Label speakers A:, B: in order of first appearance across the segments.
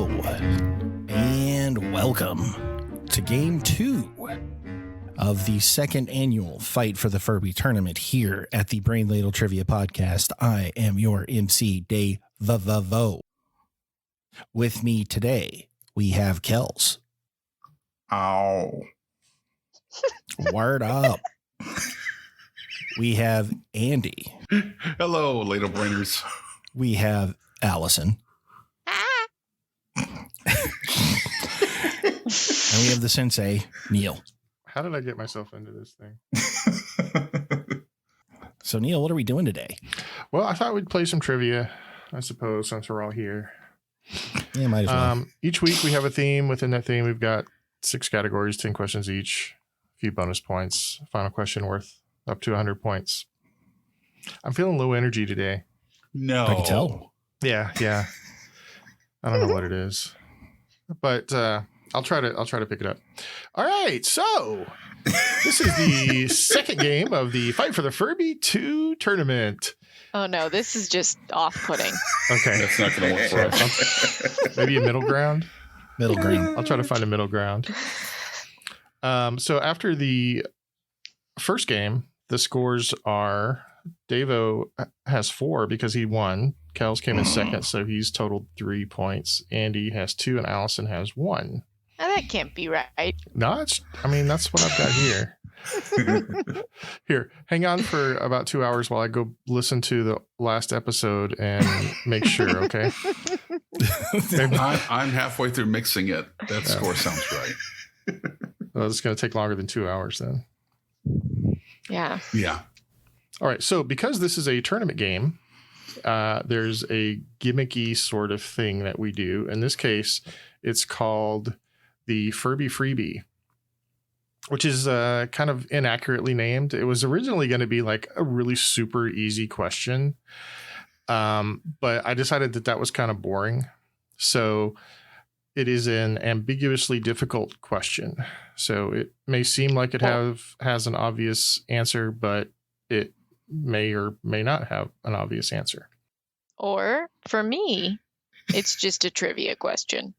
A: Hello, and welcome to Game 2 of the second annual Fight for the Furby tournament here at the Brain Ladle Trivia Podcast. I am your MC, Dave Vavo. With me today, we have Kels.
B: Ow.
A: Word up. We have Andy.
B: Hello, Ladle Brainers.
A: We have Allison. And we have the sensei, Neil.
C: How did I get myself into this thing?
A: So, Neil, what are we doing today?
C: Well, I thought we'd play some trivia, I suppose, since we're all here.
A: Yeah, might as well.
C: Each week we have a theme. Within that theme, we've got 6 categories, 10 questions each, a few bonus points, final question worth up to 100 points. I'm feeling low energy today.
B: No.
A: I can tell.
C: Yeah. I don't know what it is, but I'll try to pick it up. All right, so this is the second game of the Fight for the Furby 2 tournament.
D: Oh no, this is just off-putting.
C: Okay,
B: That's not going to work for us.
C: maybe a middle ground.
A: Middle ground.
C: I'll try to find a middle ground. So after the first game, the scores are Davo has 4 because he won. Kels came in second, so he's totaled 3 points. Andy has 2 and Allison has 1.
D: Now, that can't be right.
C: No, that's what I've got here. Here, hang on for about 2 hours while I go listen to the last episode and make sure, okay?
B: I'm halfway through mixing it. That score sounds right.
C: Well, it's going to take longer than 2 hours then.
D: Yeah.
B: Yeah.
C: All right, so because this is a tournament game, there's a gimmicky sort of thing that we do. In this case, it's called the Furby Freebie, which is kind of inaccurately named. It was originally going to be like a really super easy question, but I decided that was kind of boring. So it is an ambiguously difficult question. So it may seem like it has an obvious answer, but it may or may not have an obvious answer.
D: Or, for me, it's just a trivia question.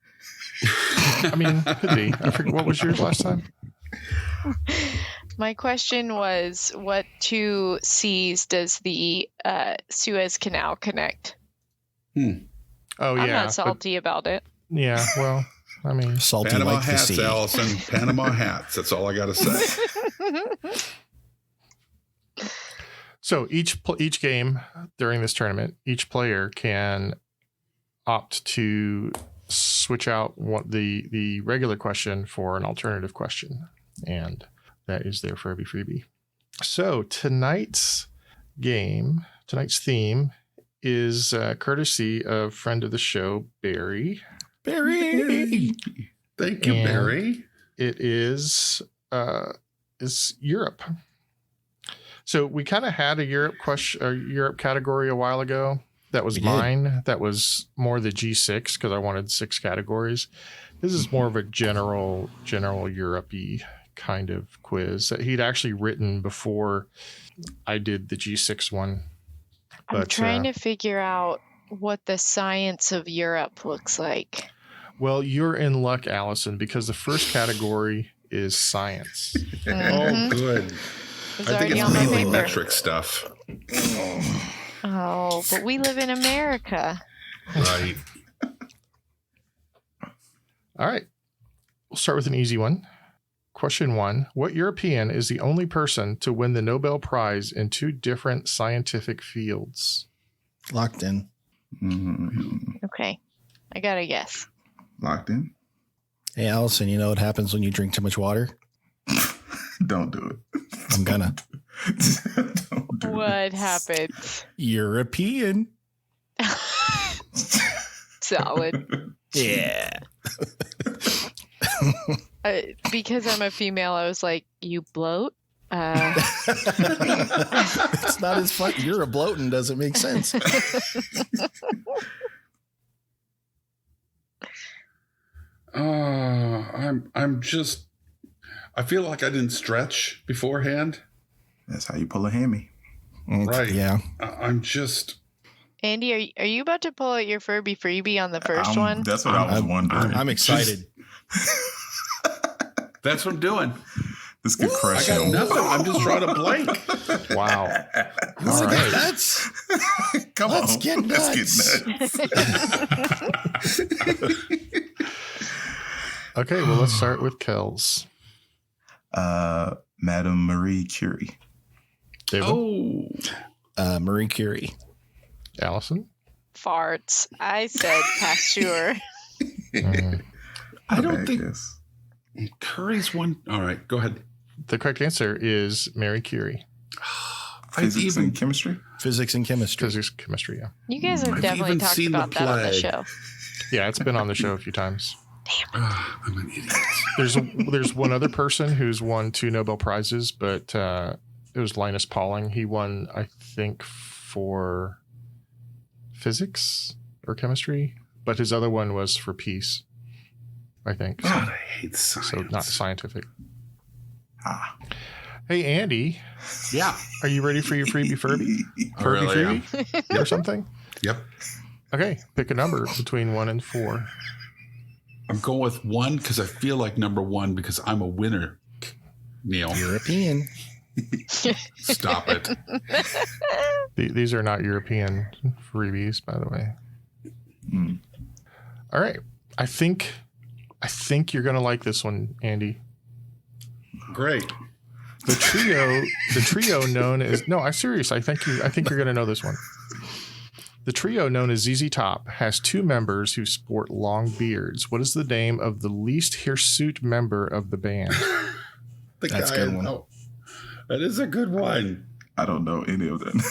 C: I mean, could be. I forget, what was yours last time?
D: My question was, what 2 seas does the Suez Canal connect?
C: Oh, yeah.
D: I'm not salty about it.
C: Yeah, well, I mean,
A: Salty
B: Panama
A: like the
B: hats,
A: sea.
B: Allison. Panama hats. That's all I got to say.
C: so each game during this tournament, each player can opt to switch out the regular question for an alternative question, and that is their Furby Freebie. So tonight's theme is courtesy of friend of the show, Barry.
A: Barry!
B: Thank you,
C: And
B: Barry.
C: It is Europe. So we kind of had a Europe category a while ago. That was mine. That was more the G6 because I wanted 6 categories. This is more of a general Europe-y kind of quiz that he'd actually written before I did the G6 one.
D: I'm trying to figure out what the science of Europe looks like.
C: Well, you're in luck, Allison, because the first category is science.
B: Oh, good.
D: It's
B: I think
D: already
B: it's
D: on my
B: mainly
D: paper.
B: metric stuff.
D: Oh, but we live in America.
B: Right.
C: All right. We'll start with an easy one. Question 1. What European is the only person to win the Nobel Prize in 2 different scientific fields?
A: Locked in.
D: Okay. I got a guess.
E: Locked in?
A: Hey, Allison, you know what happens when you drink too much water?
E: Don't do it.
A: I'm gonna.
E: Don't do
D: What happened?
A: European.
D: Solid.
A: Yeah.
D: Because I'm a female, I was like, you bloat?
A: It's not as fun. You're a bloating doesn't make sense.
B: I feel like I didn't stretch beforehand.
E: That's how you pull a hammy.
B: Right.
A: Yeah.
B: I'm just,
D: Andy, are you about to pull out your Furby freebie on the first one?
E: That's what I was wondering.
A: I'm excited.
B: That's what I'm doing.
E: This could crush
B: I got
E: him.
B: nothing. I'm just drawing a blank.
C: Wow.
A: Let's
C: All
A: get
C: right.
A: nuts.
E: Come
A: Let's
E: on.
A: get nuts.
C: Okay, well, let's start with Kells.
E: Madame Marie Curie.
C: David,
A: Marie Curie.
C: Allison.
D: Farts. I said Pasteur.
B: I don't think
E: Yes.
B: Curry's one. All right, go ahead.
C: The correct answer is Marie Curie.
E: Physics and chemistry.
A: Physics and chemistry.
C: Physics, chemistry, yeah.
D: You guys have
B: I've
D: definitely
B: even
D: talked
B: seen the
D: about that on the
B: play.
D: show.
C: Yeah, it's been on the show a few times.
B: I'm an idiot.
C: There's one other person who's won 2 Nobel Prizes, but it was Linus Pauling. He won, I think, for physics or chemistry, but his other one was for peace, I think.
B: God, I hate science.
C: So not scientific.
E: Ah.
C: Hey, Andy,
B: Yeah.
C: are you ready for your freebie Furby?
B: I
C: Furby
B: really am.
C: freebie or something?
B: Yep.
C: Okay, pick a number between 1 and 4.
B: I'm going with 1 because I feel like number 1 because I'm a winner. Neil,
A: European.
B: stop it.
C: These are not European freebies, by the way.
E: Mm.
C: All right. I think you're gonna like this one, Andy.
B: Great.
C: The trio known as I'm serious. I think you're gonna know this one. The trio known as ZZ Top has 2 members who sport long beards. What is the name of the least hirsute member of the band?
A: That's a good one.
B: Oh, that is a good one.
E: I don't know any of them.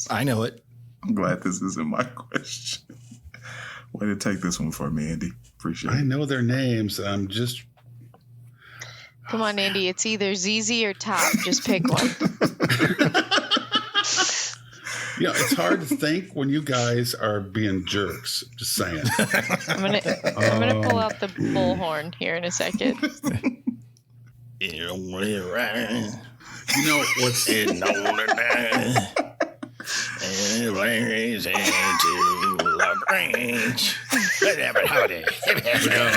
A: I know it.
E: I'm glad this isn't my question. Way to take this one for me, Andy. Appreciate
B: I
E: it.
B: know their names. I'm just.
D: Come on, Andy. It's either ZZ or Top. Just pick one.
B: It's hard to think when you guys are being jerks. Just saying.
D: I'm gonna pull out the bullhorn here in a second.
B: You know what's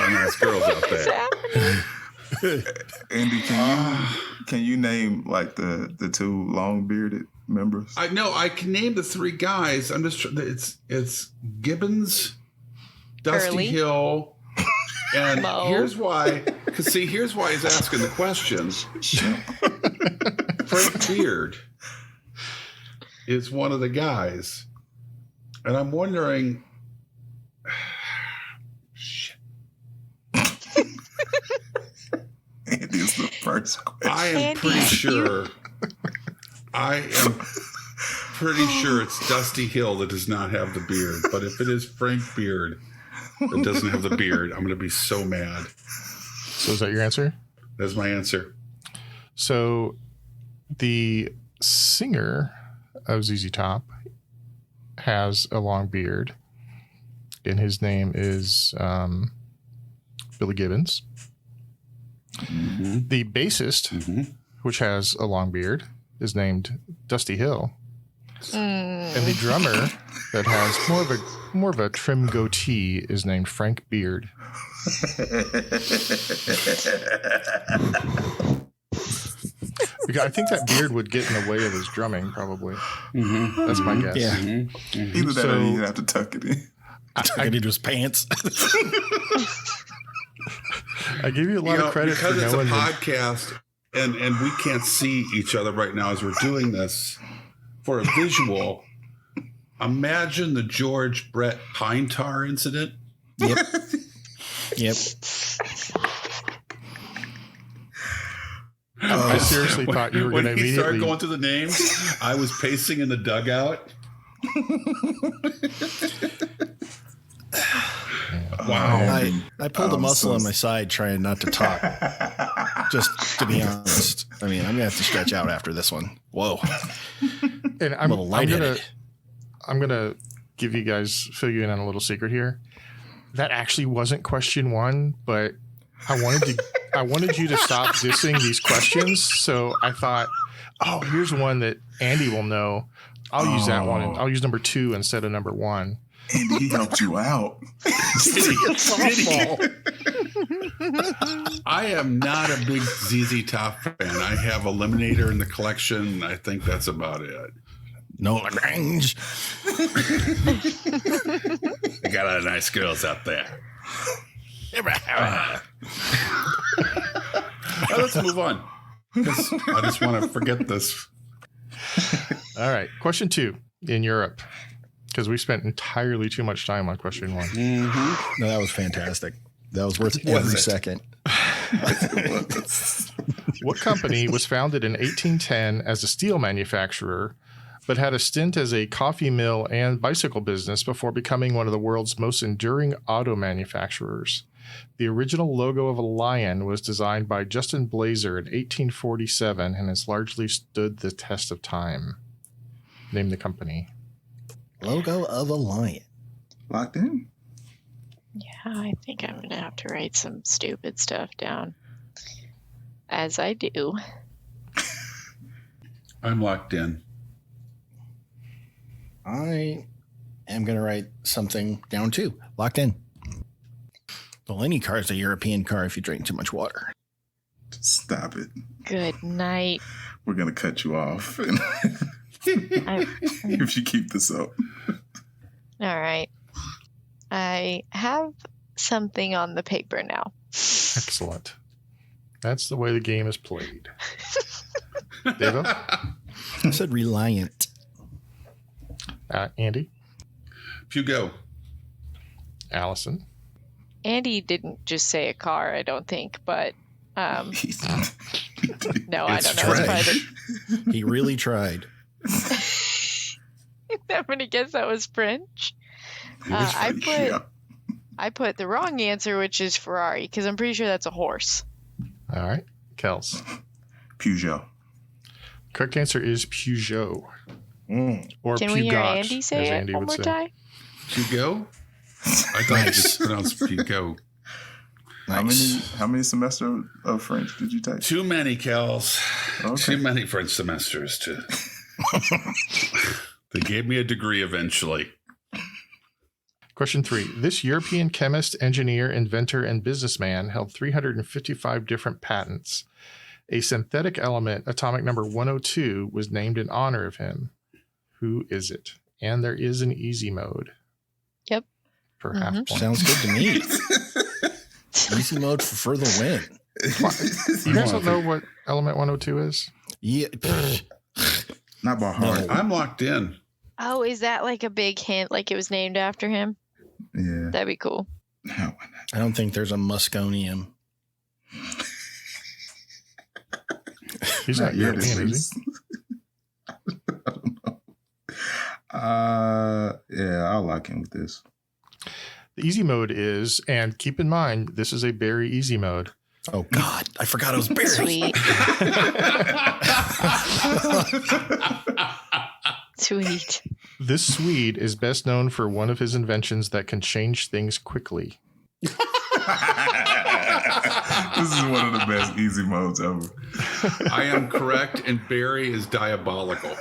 B: nice girls out there.
E: Andy, can you name like the 2 long bearded members?
B: I know I can name the 3 guys. I'm just it's Gibbons, Dusty
D: Curly.
B: Hill, and
D: Mo.
B: here's why. Here's why he's asking the question. Frank Beard is one of the guys, and I'm wondering. Shit.
E: Andy is the first question.
B: I am
D: Andy.
B: pretty sure. I am pretty sure it's Dusty Hill that does not have the beard. But if it is Frank Beard that doesn't have the beard, I'm going to be so mad.
C: So is that your answer?
B: That's my answer.
C: So the singer of ZZ Top has a long beard, and his name is Billy Gibbons.
B: Mm-hmm.
C: The bassist, which has a long beard, is named Dusty Hill. And the drummer that has more of a trim goatee is named Frank Beard. Because I think that beard would get in the way of his drumming, probably. That's my guess.
A: Yeah.
E: Either that or you have to tuck it in.
A: I need his pants.
C: I give you a lot of credit for
B: because it's a
C: knowing that.
B: podcast and we can't see each other right now as we're doing this for a visual. Imagine the George Brett pine tar incident.
A: Yep. Yep.
C: I seriously thought you were going to
B: When he started
C: immediately.
B: going through the names, I was pacing in the dugout. Wow.
A: I pulled a muscle on my side trying not to talk. Just to be honest. I mean, I'm going to have to stretch out after this one. Whoa.
C: And
A: I'm a little lightheaded.
C: I'm gonna fill you in on a little secret here. That actually wasn't question 1, but I wanted you to stop dissing these questions. So I thought, oh, here's one that Andy will know. I'll use that one. And I'll use number 2 instead of number 1.
E: And he helped you out.
B: I am not a big ZZ Top fan. I have Eliminator in the collection. I think that's about it.
A: No Lagrange.
B: They got a lot of nice girls out there. Well, let's move on. I just want to forget this.
C: All right. Question 2 in Europe. Because we spent entirely too much time on question 1.
A: Mm-hmm. No, that was fantastic. That was worth every second.
C: What company was founded in 1810 as a steel manufacturer, but had a stint as a coffee mill and bicycle business before becoming one of the world's most enduring auto manufacturers? The original logo of a lion was designed by Justin Blazer in 1847 and has largely stood the test of time. Name the company.
A: Logo of a lion.
E: Locked in?
D: Yeah, I think I'm going to have to write some stupid stuff down. As I do.
B: I'm locked in.
A: I am going to write something down too. Locked in. Well, any car is a European car if you drink too much water.
E: Stop it.
D: Good night.
E: We're going to cut you off if you keep this up.
D: All right. I have something on the paper now.
C: Excellent. That's the way the game is played. Devo?
A: I said reliant.
C: Andy?
B: Hugo.
C: Allison?
D: Andy didn't just say a car, I don't think, but no, I don't know. It's probably
A: He really tried.
D: I'm gonna guess that was French. I put the wrong answer, which is Ferrari, because I'm pretty sure that's a horse.
C: All right. Kels?
E: Peugeot.
C: Correct answer is Peugeot. Or
D: Can
C: Pugot,
D: we hear Andy say it
C: Andy
D: one more time?
B: Hugo? I thought it was pronounced Hugo.
A: Nice.
E: How many semesters of French did you take?
B: Too many, Kels.
E: Okay.
B: Too many French semesters to. They gave me a degree eventually.
C: Question 3. This European chemist, engineer, inventor, and businessman held 355 different patents. A synthetic element, atomic number 102, was named in honor of him. Who is it? And there is an easy mode.
D: Yep.
C: For half point.
A: Sounds good to me. Easy mode for the win.
C: You guys don't know what element 102 is?
A: Yeah.
E: Not by heart.
B: I'm locked in.
D: Oh, is that like a big hint, like it was named after him?
E: Yeah.
D: That'd be cool.
E: No.
A: I don't think there's a musconium.
C: He's not
E: yet,
C: European, is he?
E: I don't know. Yeah, I'll lock in with this.
C: The easy mode is, and keep in mind, this is a berry easy mode.
A: Oh, God. I forgot it was berry.
D: Sweet. Sweet.
C: This Swede is best known for one of his inventions that can change things quickly.
E: This is one of the best easy modes ever.
B: I am correct, and Barry is diabolical.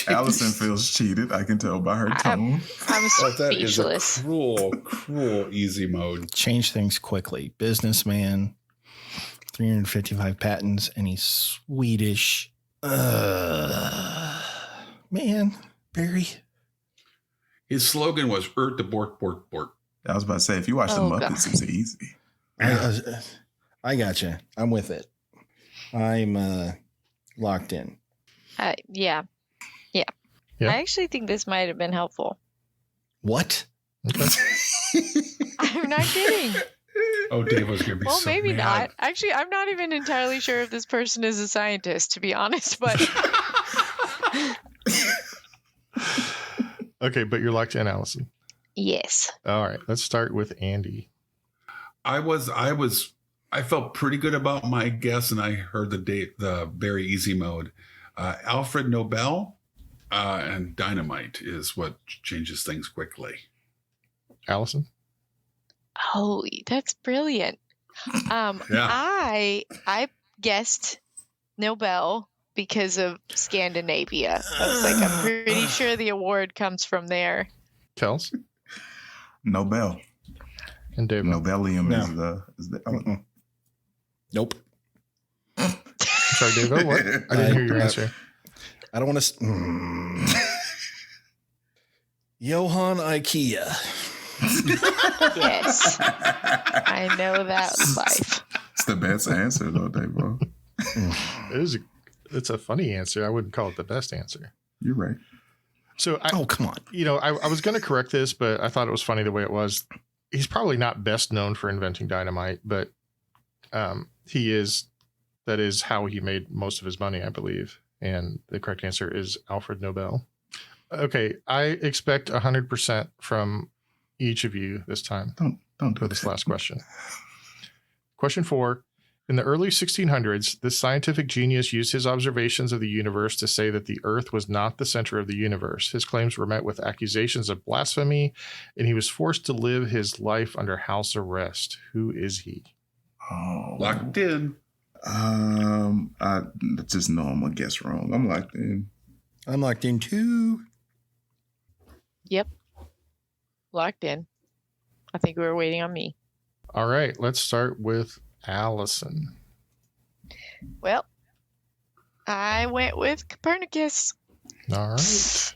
E: Allison feels cheated. I can tell by her tone.
D: I'm
B: That is a
D: speechless.
B: cruel easy mode.
A: Change things quickly. Businessman, 355 patents, and he's Swedish. Man, Barry.
B: His slogan was "Ert the bork bork bork."
E: I was about to say, if you watch the Muppets,
D: God.
E: it's easy.
A: I gotcha. I'm with it. I'm locked in.
D: Yeah.
C: Yeah.
D: I actually think this might have been helpful.
A: What?
C: Okay.
D: I'm not kidding.
B: Oh, Dave was gonna be
D: Well,
B: so
D: maybe
B: mad.
D: not. Actually, I'm not even entirely sure if this person is a scientist, to be honest, but
C: Okay, but you're locked in, Allison.
D: yes.
C: All right, let's start with Andy.
B: I felt pretty good about my guess, and I heard the very easy mode. Alfred Nobel and dynamite is what changes things quickly.
C: Allison?
D: Oh, that's brilliant.
B: Yeah.
D: I guessed Nobel because of Scandinavia. I was like, I'm pretty sure the award comes from there.
C: Kels
E: Nobel.
C: and Dave.
E: Nobelium
A: No.
E: is the
A: Nope.
C: Sorry, Dave. What? I didn't hear your answer.
A: I don't want to. Johann IKEA.
D: Yes. I know that life.
E: It's the best answer though, Dave.
C: It's a funny answer. I wouldn't call it the best answer.
E: You're right.
C: So
A: Oh, come on.
C: I was going to correct this, but I thought it was funny the way it was. He's probably not best known for inventing dynamite, but he is. That is how he made most of his money, I believe. And the correct answer is Alfred Nobel. Okay, I expect 100% from each of you this time.
E: Don't do
C: For this last question. Question 4. In the early 1600s, this scientific genius used his observations of the universe to say that the Earth was not the center of the universe. His claims were met with accusations of blasphemy, and he was forced to live his life under house arrest. Who is he?
E: Oh,
B: Locked in.
E: I just know I'm gonna guess wrong. I'm locked in.
A: I'm locked in too.
D: Yep. Locked in. I think we were waiting on me.
C: All right, let's start with Allison.
D: Well, I went with Copernicus.
C: All right.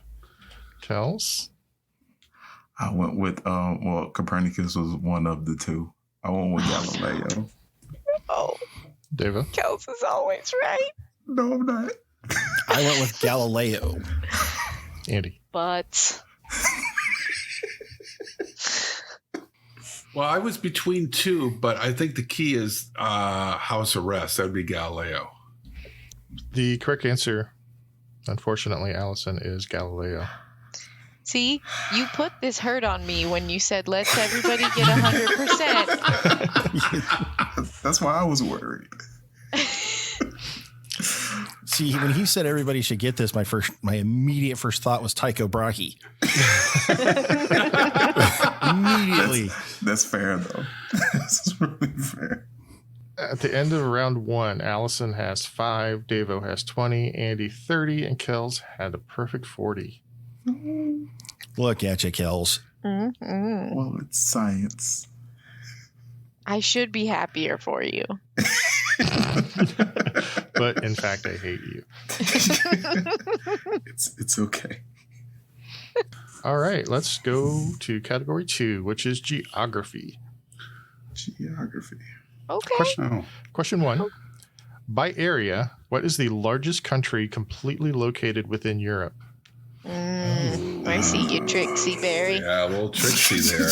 C: Kels?
E: I went with Copernicus was one of the two. I went with Galileo.
D: Oh,
C: Deva?
D: Kels is always right.
E: No, I'm not.
A: I went with Galileo.
C: Andy?
D: But
B: Well, I was between two, but I think the key is house arrest. That would be Galileo.
C: The correct answer, unfortunately, Allison, is Galileo.
D: see, you put this hurt on me when you said, let's everybody get 100%.
E: That's why I was worried.
A: See, when he said everybody should get this, my immediate first thought was Tycho Brahe. Immediately.
E: That's fair, though. That's really fair.
C: At the end of round 1, Allison has 5, Davo has 20, Andy 30, and Kels had a perfect 40.
A: Look at you, Kels.
D: Mm-mm.
E: Well, it's science.
D: I should be happier for you.
C: But in fact, I hate you.
E: It's okay.
C: All right, let's go to category 2, which is geography.
E: Geography.
D: Okay.
C: Question 1. By area, what is the largest country completely located within Europe?
D: I see you, Trixie Berry.
B: Yeah, a little tricksy there.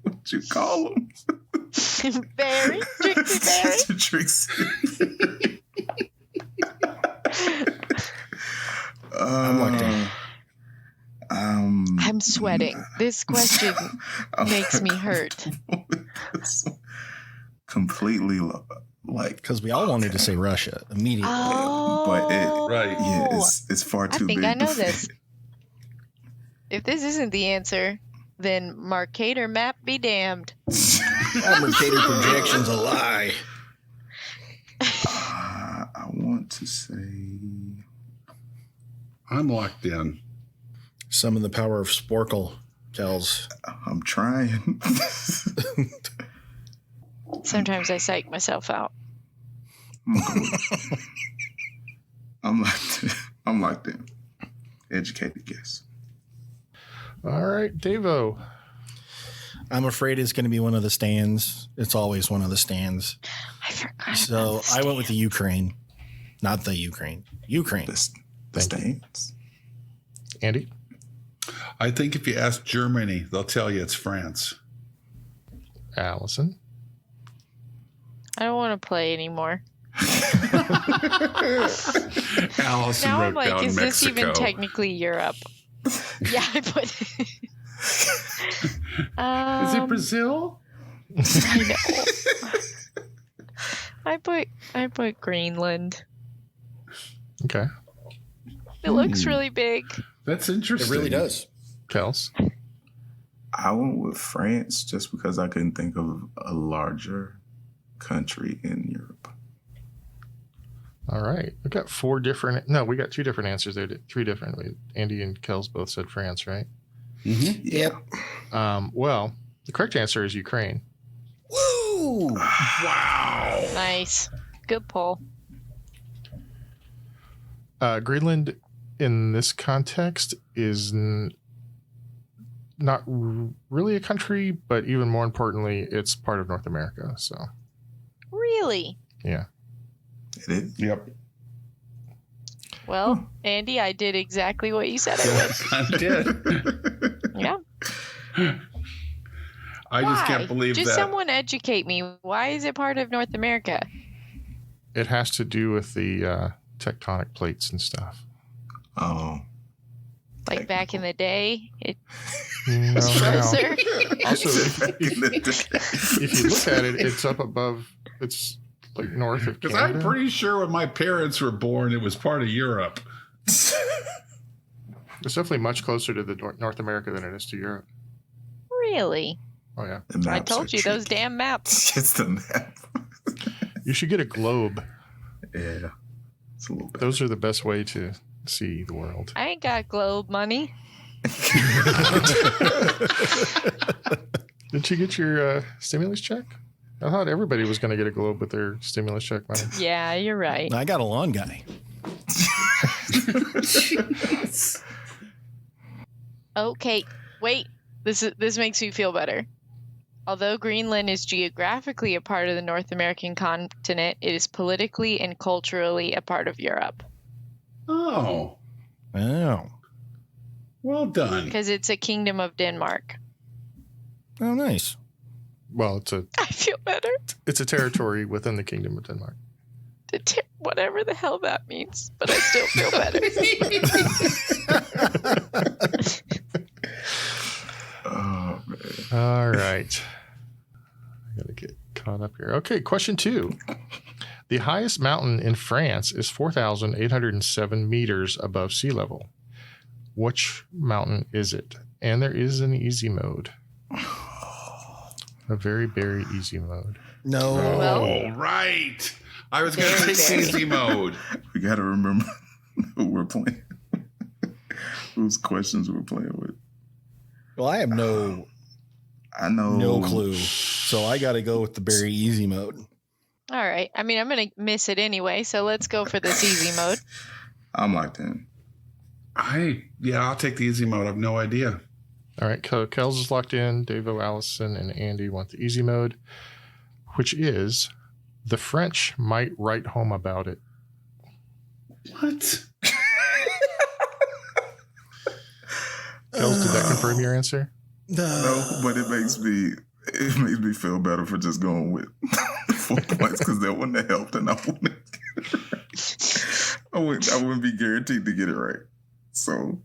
E: What you call them?
D: Berry? Trixie Berry?
E: Trixie.
A: I'm locked in.
D: I'm sweating. This question makes me hurt.
E: Completely like
A: Because we all wanted to say Russia immediately.
D: Oh.
E: but
B: Right.
E: yeah, it's far too big.
D: I think I know
E: to fit.
D: this. If this isn't the answer, then Mercator map be damned.
A: That Mercator projection's a lie.
E: I want to say
B: I'm locked in.
A: Summon the power of Sporkle, Kels.
E: I'm trying.
D: Sometimes I psych myself out.
E: I'm locked in. Educated guess.
C: All right, Davo.
A: I'm afraid it's going to be one of the stands. It's always one of the stands.
D: I forgot.
A: So I went with the Ukraine. Not the Ukraine. Ukraine.
E: The
C: Thank you.
E: stands.
C: Andy?
B: I think if you ask Germany, they'll tell you it's France.
C: Allison?
D: I don't want to play anymore.
B: Allison
D: Now
B: wrote
D: I'm like,
B: down
D: is this
B: Mexico.
D: even technically Europe? Yeah, I put.
B: Is it Brazil?
D: I know. I put Greenland.
C: Okay.
D: It looks really big.
B: That's
A: It
B: interesting.
A: really does.
C: Kels?
E: I went with France just because I couldn't think of a larger country in Europe.
C: All right. We got we got 2 different answers there. 3 different. Andy and Kels both said France, right?
B: Mm-hmm.
A: Yep.
C: Well, the correct answer is Ukraine.
A: Woo!
B: Wow.
D: Nice. Good poll.
C: Greenland, in this context, is not really a country, but even more importantly, it's part of North America. So,
D: Really?
C: yeah.
E: It is.
B: Yep.
D: Well, Andy, I did exactly what you said I would.
B: I did.
D: Yeah.
B: I just can't believe
D: Just
B: that.
D: someone educate me. Why is it part of North America?
C: It has to do with the tectonic plates and stuff.
E: Oh.
D: Like back in the day, it
C: No,
D: was closer.
C: Also, if you look at it, it's up above. It's like north of
B: Because
C: Canada.
B: I'm pretty sure when my parents were born, it was part of Europe.
C: It's definitely much closer to the North America than it is to Europe.
D: Really?
C: Oh yeah.
D: I told you, those damn maps.
E: It's the map.
C: You should get a globe.
E: Yeah. It's a little bit.
C: Those are the best way to see the world.
D: I ain't got globe money.
C: Did you get your stimulus check? I thought everybody was going to get a globe with their stimulus check money.
D: Yeah, you're right.
A: I got a lawn guy.
D: Okay, wait. This makes me feel better. Although Greenland is geographically a part of the North American continent, it is politically and culturally a part of Europe.
B: Oh,
A: Oh.
B: well done.
D: Because it's a kingdom of Denmark.
A: Oh, nice.
C: Well,
D: I feel better.
C: it's a territory within the Kingdom of Denmark.
D: Whatever the hell that means, but I still feel better.
E: Oh, man.
C: All right. I got to get caught up here. Okay, question 2. The highest mountain in France is 4,807 meters above sea level. Which mountain is it? And there is an easy mode. A very, very easy mode.
A: No.
B: Oh, right. I was going to
D: Very,
B: take
D: very.
B: easy mode.
E: We got to remember who we're playing. Whose questions we're playing with.
A: Well, I have no clue. So I got to go with the very easy mode.
D: All right. I mean, I'm going to miss it anyway, so let's go for this easy mode.
E: I'm locked in.
B: I'll take the easy mode. I have no idea.
C: All right, Kels is locked in. Davo, Allison, and Andy want the easy mode, which is the French might write home about it.
B: What?
C: Kels, did that confirm your answer?
E: No, but it makes me feel better for just going with 4 points because that wouldn't have helped and I wouldn't get it right. I wouldn't be guaranteed to get it right. So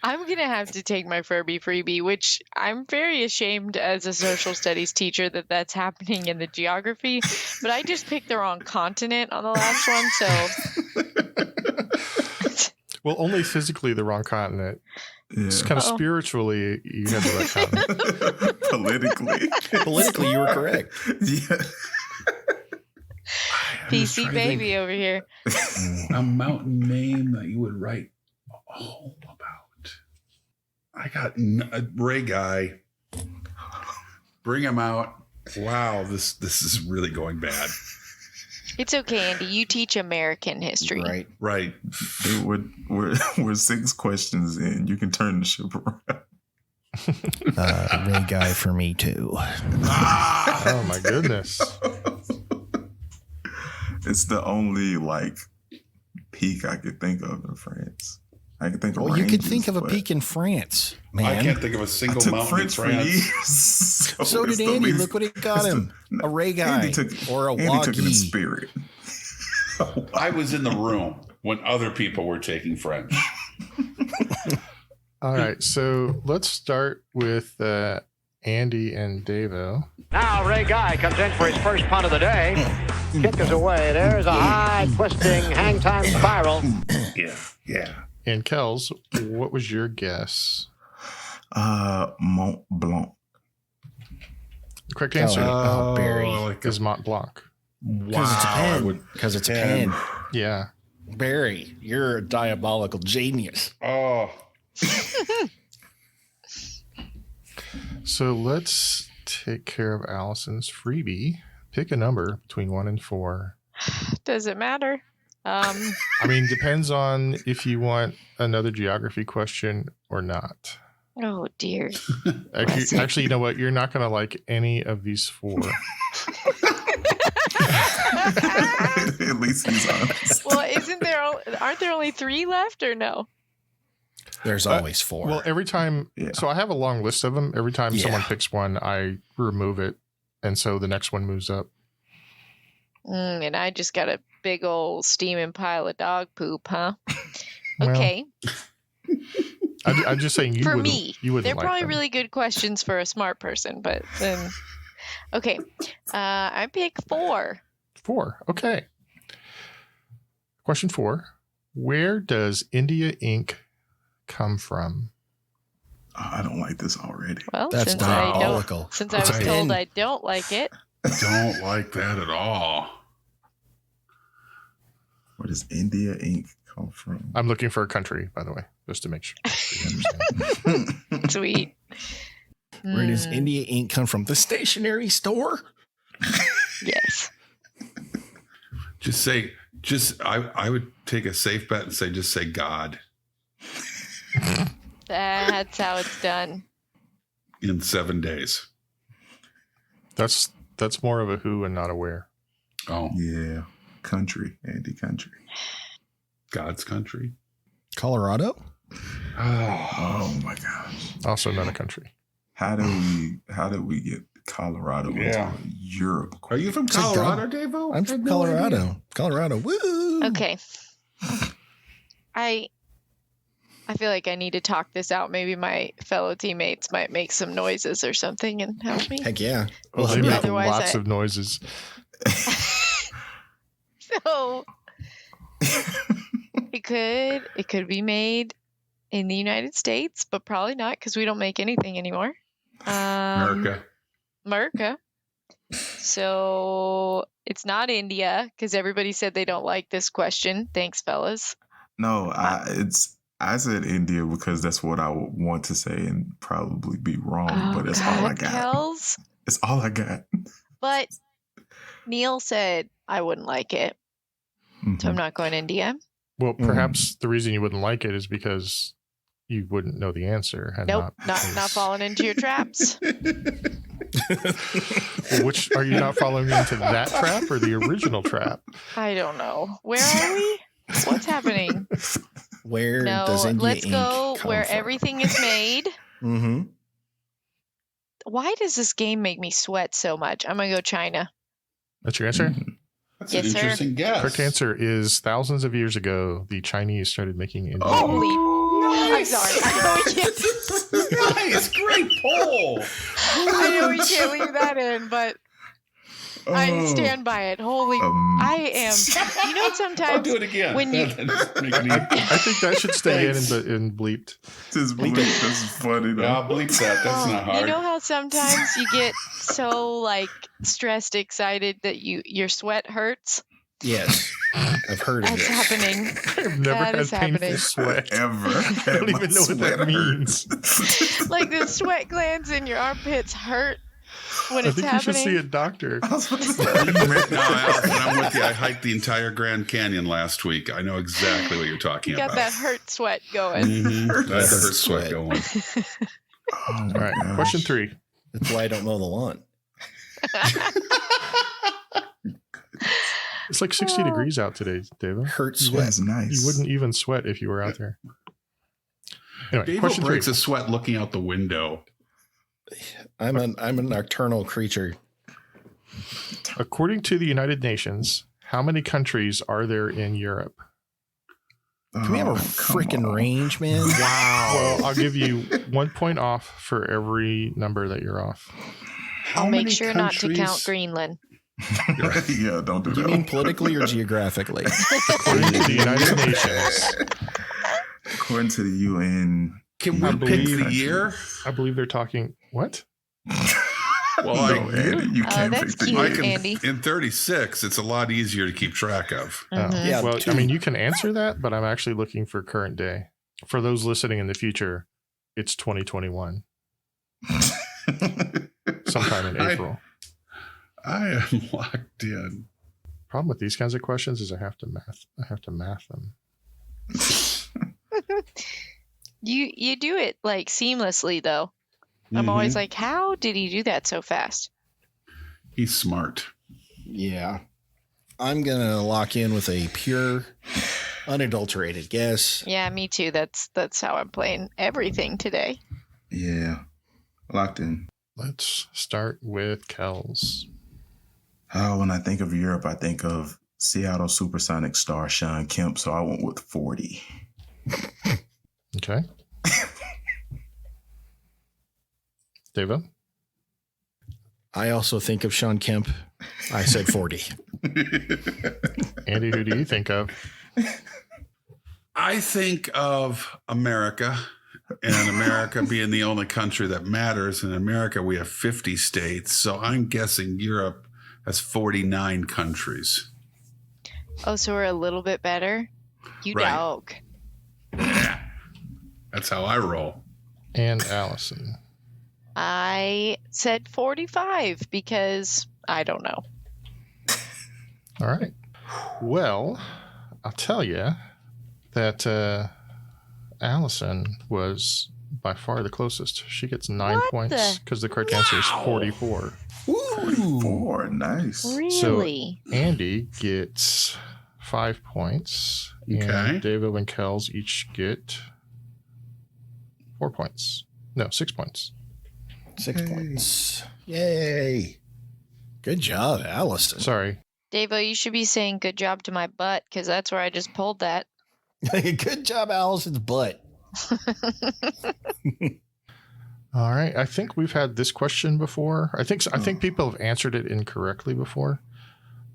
D: I'm going to have to take my Furby freebie, which I'm very ashamed as a social studies teacher that that's happening in the geography, but I just picked the wrong continent on the last one, so...
C: Well, only physically the wrong continent.
E: yeah.
C: It's kind of spiritually you had the right continent.
E: Politically,
A: You were correct.
E: Yeah.
D: PC baby over here.
B: A mountain name that you would write home about. I got Ray Guy. Bring him out. Wow, this is really going bad.
D: It's okay, Andy. You teach American history.
A: Right.
B: Right.
E: We're 6 questions in. You can turn the ship around.
A: Ray guy for me too.
C: Oh my goodness.
E: It's the only peak I could think of in France. I can think of
A: Well, you could
E: ranges,
A: think of a
E: but
A: peak in France, man.
B: I can't think of a
E: I
B: single
E: took
B: mountain
E: French
B: in
E: for
B: France.
E: years.
A: So
E: it's
A: did
E: the
A: Andy.
E: least-
A: Look what it got him. A Ray guy
E: Andy took,
A: or a
E: Andy took it in
A: Waggy.
E: spirit.
B: I was in the room when other people were taking French.
C: All right, so let's start with Andy and Davo.
F: Now Ray Guy comes in for his first punt of the day. Kick is away. There's a high twisting hang time spiral.
B: Yeah.
C: And Kels, what was your guess?
E: Mont Blanc.
C: The correct answer
A: Oh, Barry.
B: like
C: is Mont Blanc.
A: Because it's a pen. Because it's a pen.
C: Yeah.
A: Barry, you're a diabolical genius.
B: Oh.
C: So let's take care of Allison's freebie. Pick a number between 1 and 4.
D: Does it matter?
C: I mean, depends on if you want another geography question or not.
D: Oh dear.
C: Actually, you know what? You're not going to like any of these 4.
E: At least he's honest.
D: Well, aren't there only 3 left or no?
A: There's always 4.
C: Well, every time, so I have a long list of them. Every time someone picks one, I remove it. And so the next one moves up.
D: And I just got a big old steaming pile of dog poop, huh?
C: Well,
D: Okay.
C: I'm just saying you
D: For
C: wouldn't,
D: me,
C: you wouldn't
D: they're
C: like
D: probably
C: them.
D: really good questions for a smart person, but then, okay. I pick 4.
C: 4. Okay. Question 4. Where does India ink come from?
E: Oh, I don't like this already.
D: Well,
A: That's
D: since
A: diabolical.
D: I was
A: a
D: told
A: pen.
D: I don't like it,
B: Don't like that at all.
E: Where does India ink come from?
C: I'm looking for a country, by the way, just to make sure you understand.
D: sweet.
A: Where does India ink come from? The stationery store?
D: Yes.
B: I would take a safe bet and just say God
D: That's how it's done.
B: in 7 days.
C: That's more of a who and not a where.
B: Oh,
E: Yeah. Country. Andy country.
B: God's country.
A: Colorado?
E: Oh my gosh.
C: Also not a country.
E: How did we get Colorado
B: Yeah.
E: into Europe?
B: Are you from
A: It's a
B: Colorado,
A: God.
B: Davo?
A: I'm from Colorado. Colorado. Woo!
D: Okay. I feel like I need to talk this out. Maybe my fellow teammates might make some noises or something and help me.
A: Heck yeah.
C: Well, they
A: help you
C: make
A: out.
D: Otherwise
C: lots
D: I-
C: of noises.
D: So it could be made in the United States, but probably not because we don't make anything anymore. America. So it's not India because everybody said they don't like this question. Thanks, fellas.
E: No, I said India because that's what I would want to say and probably be wrong, but it's all I got.
D: Kels.
E: It's all I got.
D: But Neil said I wouldn't like it, so I'm not going India.
C: Well, perhaps the reason you wouldn't like it is because you wouldn't know the answer. And
D: Nope, not
C: because-
D: falling into your traps.
C: Well, which are you not following into that trap or the original trap?
D: I don't know. Where are we? What's happening?
A: Where
D: No,
A: does India
D: let's
A: ink
D: go
A: come
D: where
A: from?
D: everything is made.
A: Mm-hmm.
D: Why does this game make me sweat so much? I'm gonna go China.
C: That's your answer?
B: That's
D: Yes,
B: an
D: sir.
B: interesting guess.
C: Correct answer is thousands of years ago, the Chinese started making Indian ink.
D: Holy! I'm
B: Nice.
D: sorry. I know we can't.
B: Nice, great poll.
D: I know we can't leave that in, but I stand by it. Holy! I am. You know,
B: I'll
D: sometimes
B: do it again.
D: when you-
B: Just make me-
C: I think that should stay in
B: Thanks.
C: and bleeped.
E: This bleep, this is funny though.
B: Yeah, I'll bleep that. That's not hard.
D: You know how sometimes you get so like stressed, excited that your sweat hurts.
A: Yes. I've heard of
D: That's
A: it.
D: happening.
C: I've never
D: That
C: had
D: is
C: painful
D: happening.
C: sweat.
E: Ever.
C: I don't even know what that means.
D: Like the sweat glands in your armpits hurt when
C: I
D: it's
C: think you should see
D: happening.
C: a doctor.
B: No, Allison, I'm with you. I hiked the entire Grand Canyon last week. I know exactly what you're talking
D: You got
B: about.
D: that hurt sweat going.
B: Mhm. That's
A: Hurt
B: hurt sweat
A: sweat.
B: going.
E: Oh
C: All right, question 3.
A: That's why I don't mow the lawn.
C: It's like 60 degrees out today, David.
A: Hurt sweat.
E: That's nice.
C: You wouldn't even sweat if you were out there. Anyway,
B: Dave
C: question 3.
B: breaks a sweat looking out the window.
A: I'm a nocturnal creature.
C: According to the United Nations, how many countries are there in Europe?
A: Can we have a
E: Oh, come
A: freaking
E: on.
A: range, man?
C: Well, I'll give you 1 point off for every number that you're off.
B: How
D: I'll make
B: many
D: sure not to count
B: countries-
D: Greenland.
E: Yeah, don't do
A: Do you
E: that.
A: mean politically or geographically?
C: According to the United Nations,
E: According to the UN,
B: Can
C: I
B: we pick
C: believe-
B: the year?
C: I believe they're talking. What?
B: Well,
E: No, Andy, you can't
D: that's
E: pick the
D: cute.
B: I
E: game.
B: can,
D: Andy.
B: in 36, it's a lot easier to keep track of.
D: Mhm.
A: Yeah,
C: Well,
A: two.
C: I mean, you can answer that, but I'm actually looking for current day. For those listening in the future, it's 2021, sometime in April.
B: I am locked in.
C: Problem with these kinds of questions is I have to math them.
D: You do it like seamlessly though. I'm always like, how did he do that so fast?
B: He's smart.
A: Yeah. I'm going to lock in with a pure, unadulterated guess.
D: Yeah, me too. That's how I'm playing everything today.
E: Yeah. Locked in.
C: Let's start with Kells.
E: Oh, when I think of Europe, I think of Seattle Supersonic star Sean Kemp, so I went with 40.
C: Okay. Devo?
A: I also think of Sean Kemp. I said 40.
C: Andy, who do you think of?
B: I think of America, and America being the only country that matters. In America, we have 50 states, so I'm guessing Europe has 49 countries.
D: Oh, so we're a little bit better? You
B: Right.
D: dog.
B: Yeah, that's how I roll.
C: And Allison.
D: I said 45 because I don't know.
C: All right. Well, I'll tell you that Allison was by far the closest. She gets 9
D: What
C: points because the correct answer is 44.
E: 44. Nice.
D: Really?
C: Andy gets 5 points.
B: Okay.
C: And Devo and Kells each get 4 points. No, 6 points.
A: 6 points. Yay. Good job, Allison.
C: Sorry.
D: Devo, you should be saying good job to my butt because that's where I just pulled that.
A: Good job, Allison's butt.
C: All right. I think we've had this question before. I think people have answered it incorrectly before.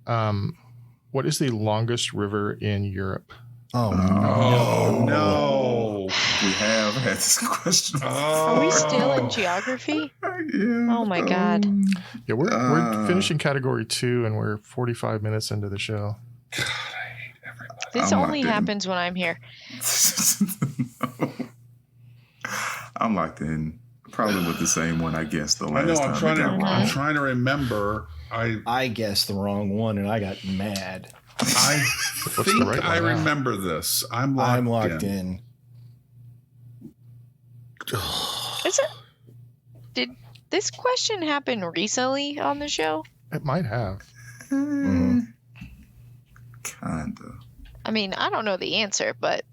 C: What is the longest river in Europe?
A: Oh,
B: Oh, no.
E: We have had this question.
D: Are we still in geography?
E: Yeah.
D: Oh my God.
C: Yeah, we're finishing category 2 and we're 45 minutes into the show.
B: God, I hate everybody.
D: This
E: I'm
D: only
E: locked in.
D: happens when I'm here.
E: No. I'm locked in. Probably with the same one I guessed the
B: I
E: last
B: know.
E: time.
B: I'm trying to remember.
A: I guessed the wrong one and I got mad.
B: I
C: the
B: think
C: right
B: I
C: one now?
B: remember this. I'm
A: locked in.
D: Is it? Did this question happen recently on the show?
C: It might have.
A: Mhm.
E: Kinda.
D: I mean, I don't know the answer, but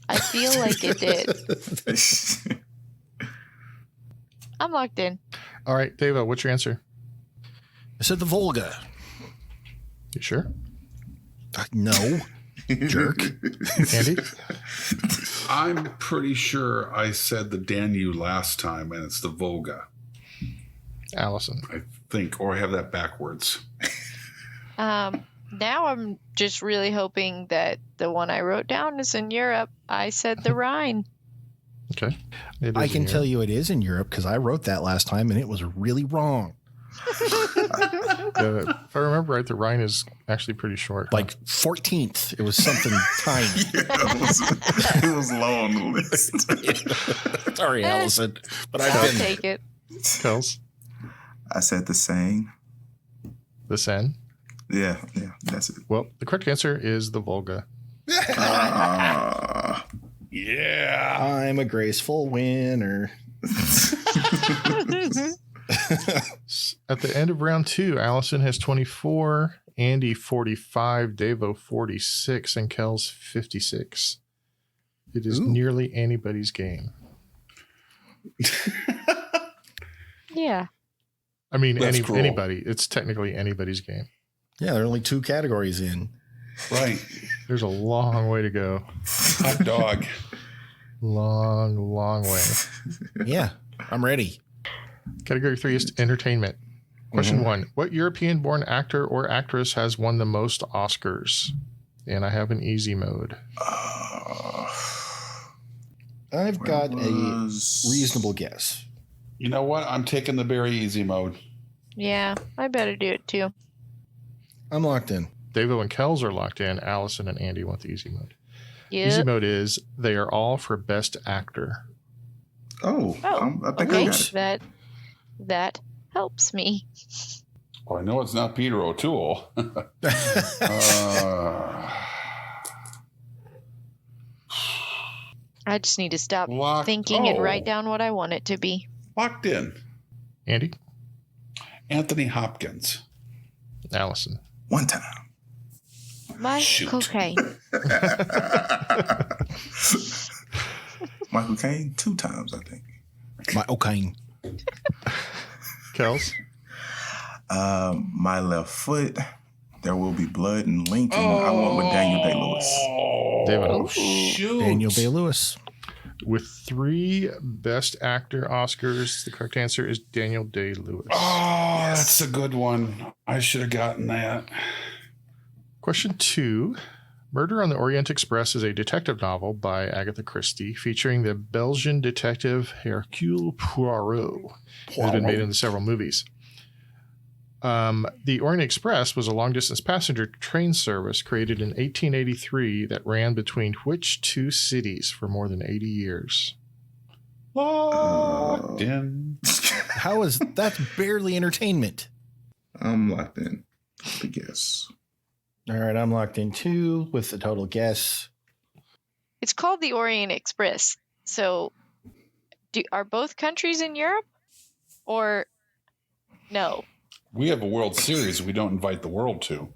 D: I feel like it did. I'm locked in.
C: All right, Devo, what's your answer?
A: I said the Volga.
C: You sure?
A: No, jerk.
C: Andy?
B: I'm pretty sure I said the Danube last time, and it's the Volga.
C: Allison.
B: I think, or I have that backwards.
D: Now I'm just really hoping that the one I wrote down is in Europe. I said the Rhine.
C: Okay.
A: I can tell you it is in Europe because I wrote that last time and it was really wrong.
C: If I remember right, the Rhine is actually pretty short.
A: Like 14th. It was something tiny.
E: Yeah, it was low on the list.
A: Sorry, Allison, but I've
D: I'll
A: been there.
D: take it.
C: Kells?
E: I said the same.
C: The Seine?
E: Yeah, that's it.
C: Well, the correct answer is the Volga.
E: Ah.
B: Yeah.
A: I'm a graceful winner.
C: At the end of round 2, Allison has 24, Andy 45, Devo 46, and Kells 56. It is nearly anybody's game.
D: Yeah.
C: I mean,
B: That's cruel.
C: anybody. It's technically anybody's game.
A: Yeah, there are only 2 categories in.
B: Right.
C: There's a long way to go.
B: Hot dog.
C: Long way.
A: Yeah, I'm ready.
C: Category 3 is entertainment. Question 1. What European-born actor or actress has won the most Oscars? And I have an easy mode.
A: I've got a
E: was-
A: reasonable guess.
B: You know what? I'm taking the very easy mode.
D: Yeah, I better do it too.
A: I'm locked in.
C: Davo and Kells are locked in. Allison and Andy want the easy mode.
D: Yep.
C: Easy mode is they are all for best actor.
E: Oh, I think
D: okay.
E: I got it.
D: That helps me.
B: Well, I know it's not Peter O'Toole.
D: I just need to stop
B: Locked-
D: thinking and
B: oh.
D: write down what I want it to be.
B: Locked in.
C: Andy?
B: Anthony Hopkins.
C: Allison.
E: One time.
D: Michael Caine.
E: Michael Caine 2 times, I think.
A: My okay.
C: Kells?
E: My left foot. There will be blood and Lincoln. I went with Daniel Day-Lewis.
C: Davo.
B: Shoot.
A: Daniel Day-Lewis.
C: With 3 best actor Oscars, the correct answer is Daniel Day-Lewis.
B: Oh, that's a good one. I should have gotten that.
C: Question 2. Murder on the Orient Express is a detective novel by Agatha Christie featuring the Belgian detective Hercule Poirot. It has been made into several movies. The Orient Express was a long-distance passenger train service created in 1883 that ran between which 2 cities for more than 80 years?
B: Locked in.
A: How is that's barely entertainment?
E: I'm locked in. I guess.
A: All right, I'm locked in too with the total guess.
D: It's called the Orient Express. So, are both countries in Europe? Or no?
B: We have a World Series we don't invite the world to.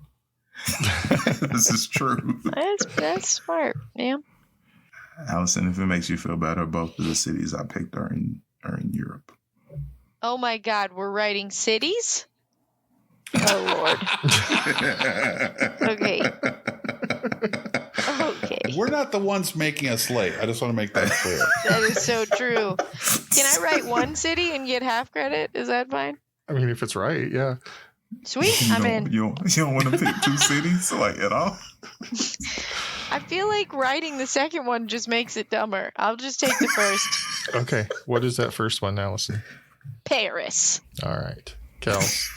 E: This is true.
D: That's smart. Yeah.
E: Allison, if it makes you feel better, both of the cities I picked are in Europe.
D: Oh my God, we're writing cities? Oh Lord. Okay. Okay.
B: We're not the ones making us late. I just want to make that clear.
D: That is so true. Can I write one city and get half credit? Is that fine?
C: I mean, if it's right, yeah.
D: Sweet. I'm in.
E: You don't want to pick 2 cities like at all?
D: I feel like writing the second one just makes it dumber. I'll just take the first.
C: Okay. What is that first one, Allison?
D: Paris.
C: All right. Kells.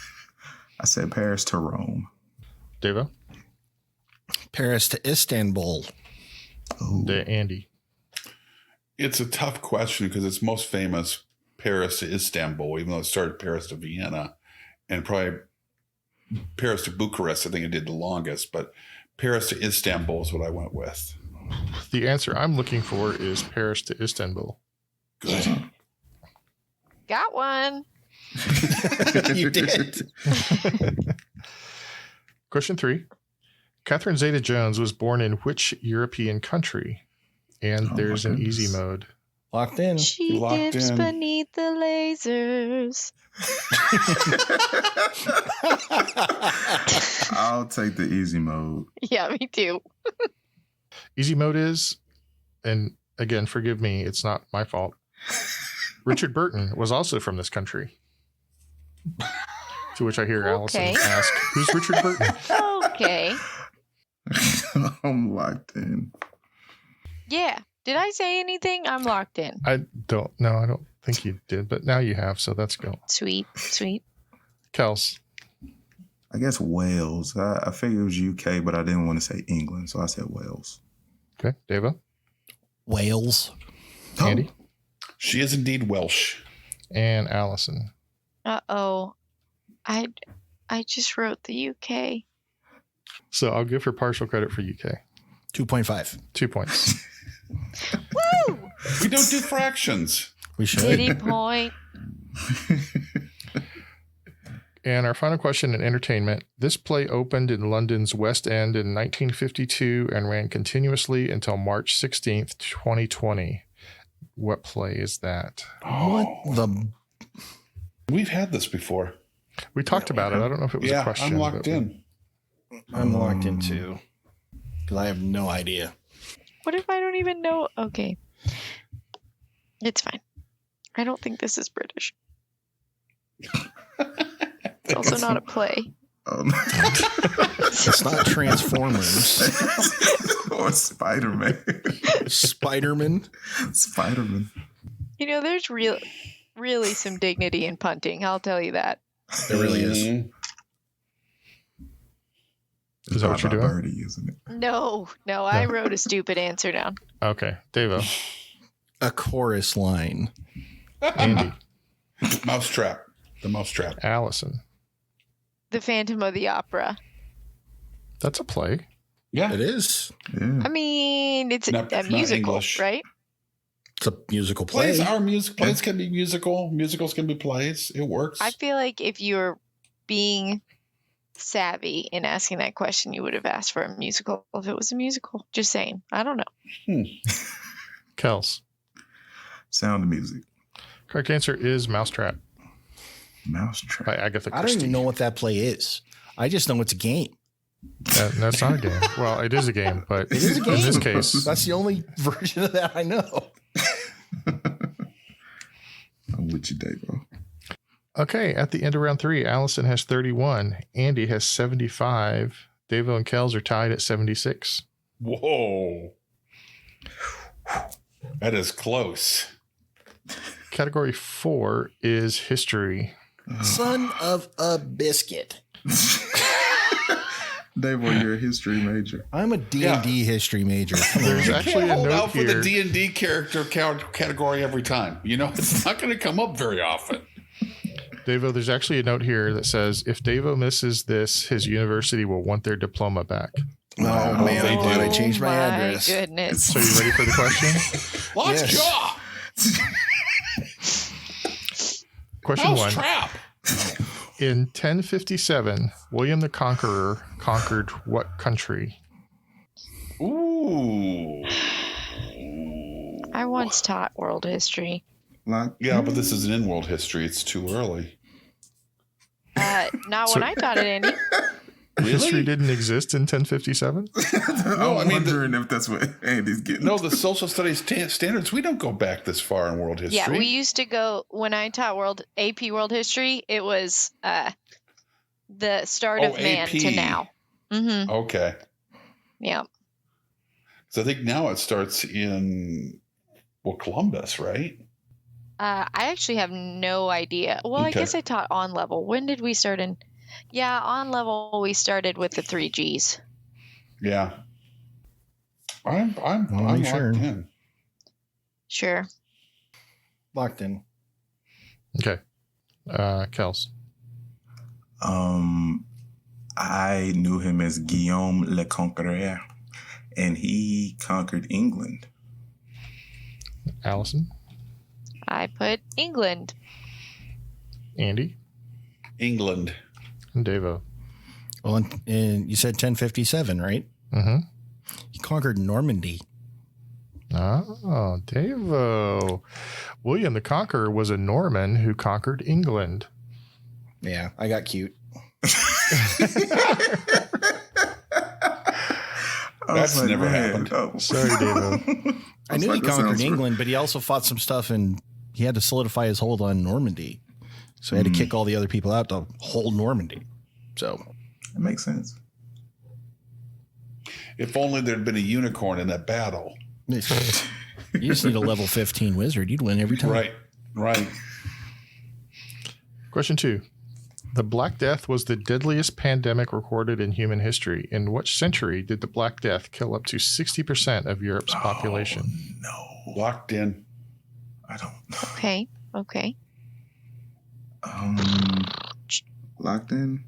E: I said Paris to Rome.
C: Davo.
A: Paris to Istanbul.
C: Andy.
B: It's a tough question because it's most famous Paris to Istanbul, even though it started Paris to Vienna, and probably Paris to Bucharest. I think it did the longest, but Paris to Istanbul is what I went with.
C: The answer I'm looking for is Paris to Istanbul.
B: Good.
D: Got one.
A: You did.
C: Question 3. Catherine Zeta-Jones was born in which European country? And there's an easy mode.
A: Locked in.
D: She
B: Locked
D: dips
B: in.
D: beneath the lasers.
E: I'll take the easy mode.
D: Yeah, me too.
C: Easy mode is, and again, forgive me, it's not my fault. Richard Burton was also from this country. To which I hear Allison
D: Okay.
C: ask, who's Richard Burton?
D: Okay.
E: I'm locked in.
D: Yeah. Did I say anything? I'm locked in.
C: I don't think you did, but now you have, so that's go.
D: Sweet. Sweet.
C: Kels.
E: I guess Wales. I figured it was UK, but I didn't want to say England, so I said Wales.
C: Okay. Dava.
A: Wales.
C: Andy.
B: She is indeed Welsh.
C: And Allison.
D: Uh-oh. I just wrote the UK.
C: So I'll give her partial credit for UK.
A: 2.5.
C: 2 points.
D: Woo!
B: We don't do fractions.
A: We should.
D: City point.
C: And our final question in entertainment. This play opened in London's West End in 1952 and ran continuously until March 16th, 2020. What play is that?
A: What the?
B: We've had this before.
C: We talked about it. I don't know if it was a question.
B: I'm locked
C: but
B: in.
A: I'm locked in too. Because I have no idea.
D: What if I don't even know? Okay. It's fine. I don't think this is British. It's also not a play.
A: It's not Transformers.
E: Or Spider-Man.
A: Spider-Man.
E: Spider-Man.
D: You know, there's really some dignity in punting. I'll tell you that.
A: There really is.
C: Is that what you're doing?
E: Birdie, isn't it?
D: No, I wrote a stupid answer down.
C: Okay. Devo.
A: A chorus line.
C: Andy.
B: Mousetrap. The Mousetrap.
C: Allison.
D: The Phantom of the Opera.
C: That's a play.
B: Yeah.
A: It is.
E: Yeah.
D: I mean, it's
B: Not
D: a musical,
B: English.
D: right?
A: It's a musical play.
B: Plays are music. Plays can be musical. Musicals can be plays. It works.
D: I feel like if you're being savvy in asking that question, you would have asked for a musical if it was a musical. Just saying. I don't know.
C: Kels.
E: Sound of Music.
C: Correct answer is Mousetrap
E: Mousetrap.
C: by Agatha
A: I
C: Christie.
A: don't even know what that play is. I just know it's a game.
C: That's not a game. Well, it is a game, but
A: It is a game.
C: in this case,
A: That's the only version of that I know.
E: I'm with you, Davo.
C: okay. At the end of round 3, Allison has 31. Andy has 75. Devo and Kels are tied at 76.
B: Whoa. That is close.
C: Category 4 is history.
A: Son of a biscuit.
E: Davo, you're a history major.
A: I'm a D&D history major. Come on.
C: There's actually a
B: Hold
C: note
B: out for
C: here.
B: the D&D character category every time. You know, it's not going to come up very often.
C: Devo, there's actually a note here that says if Devo misses this, his university will want their diploma back.
A: Oh, man,
B: they
A: I'm glad I
B: do.
A: changed my address.
D: Goodness.
C: So you ready for the question?
B: Lost
A: Yes.
B: jaw.
C: Question 1.
B: Mousetrap.
C: In 1057, William the Conqueror conquered what country?
B: Ooh.
D: I once taught world history.
E: Like,
B: Yeah, but this isn't in world history. It's too early.
D: Not when I taught it, Andy.
C: History didn't exist in 1057?
B: No, I
E: I'm
B: mean,
E: wondering if that's what Andy's getting.
B: No, the social studies standards, we don't go back this far in world history.
D: Yeah, we used to go when I taught AP World History. It was the start of man
B: AP.
D: to now. Mm-hmm.
B: Okay.
D: Yeah.
B: So I think now it starts in, Columbus, right?
D: I actually have no idea. Well, I
B: Okay.
D: guess I taught on level. When did we start in? Yeah, on level we started with the 3 Gs.
B: Yeah. I'm
A: Only sure.
B: locked in.
D: Sure.
A: Locked in.
C: Okay. Kels.
E: I knew him as Guillaume le Conquereur, and he conquered England.
C: Allison.
D: I put England.
C: Andy.
B: England.
C: And Devo.
A: Well, and you said 1057, right?
C: Mm-hmm.
A: He conquered Normandy.
C: Oh, Devo. William the Conqueror was a Norman who conquered England.
A: Yeah, I got cute.
B: That's never happened.
C: Sorry, Devo.
A: I knew he conquered England, but he also fought some stuff and he had to solidify his hold on Normandy. So he had to kick all the other people out to hold Normandy. So
E: That makes sense.
B: If only there'd been a unicorn in that battle.
A: you just need a level 15 wizard. You'd win every time.
B: Right.
C: Question 2. The Black Death was the deadliest pandemic recorded in human history. In which century did the Black Death kill up to 60% of Europe's population?
E: No,
B: Locked in.
E: I don't know.
D: Okay.
E: Locked in.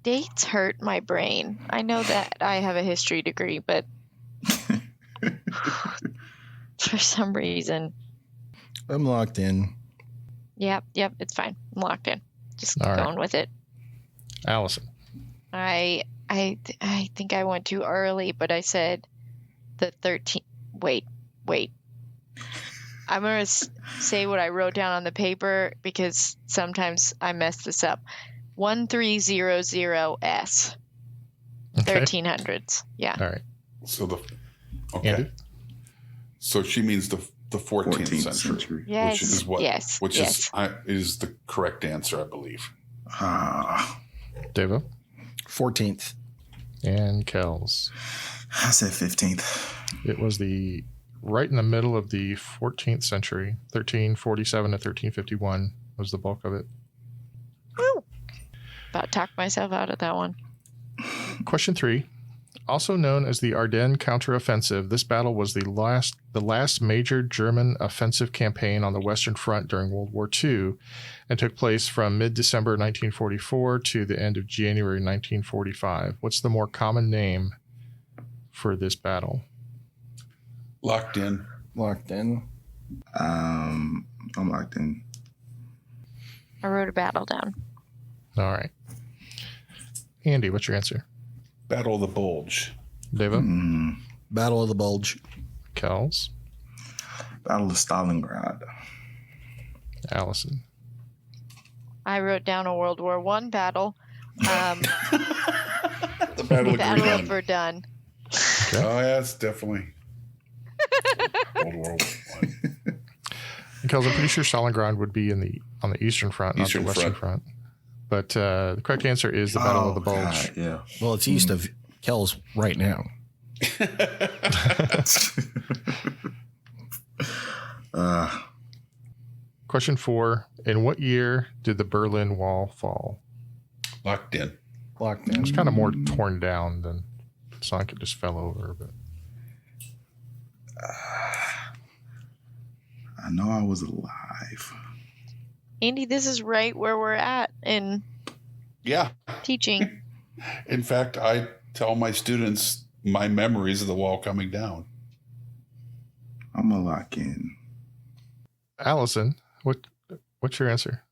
D: Dates hurt my brain. I know that I have a history degree, but for some reason.
A: I'm locked in.
D: Yep, it's fine. I'm locked in. Just
C: All right.
D: going with it.
C: Allison.
D: I think I went too early, but I said the 13. Wait. I'm going to say what I wrote down on the paper because sometimes I mess this up. 1300S.
C: Okay.
D: 1300s. Yeah.
C: All right.
B: So okay.
C: Andy?
B: So she means the 14th century.
D: Yes.
B: Which is what?
D: Yes.
B: Which
D: yes.
B: is the correct answer, I believe.
C: Devo.
A: 14th.
C: And Kels.
E: I said 15th.
C: It was the right in the middle of the 14th century. 1347 to 1351 was the bulk of it.
D: Woo! About talked myself out of that one.
C: Question 3. Also known as the Ardennes counteroffensive, this battle was the last major German offensive campaign on the Western Front during World War II and took place from mid-December 1944 to the end of January 1945. What's the more common name for this battle?
B: Locked in.
A: Locked in.
E: I'm locked in.
D: I wrote a battle down.
C: All right. Andy, what's your answer?
B: Battle of the Bulge.
C: Devo?
A: Battle of the Bulge.
C: Kels?
E: Battle of Stalingrad.
C: Allison?
D: I wrote down a World War I battle.
B: The Battle of
D: Battle of
B: Greenland.
D: Verdun.
B: Oh, yeah, it's definitely World War I.
C: Kels, I'm pretty sure Stalingrad would be on the Eastern Front, not
B: Eastern
C: the Western Front. But the correct answer is the Battle of the Bulge.
E: God, yeah.
A: Well, it's east of Kells right now.
C: Question 4. In what year did the Berlin Wall fall?
B: Locked in.
A: Locked
C: It
A: in.
C: was kind of more torn down than it's not like it just fell over. But
E: I know I was alive.
D: Andy, this is right where we're at in
B: Yeah.
D: teaching.
B: In fact, I tell my students my memories of the wall coming down.
E: I'm gonna lock in.
C: Allison, what's your answer?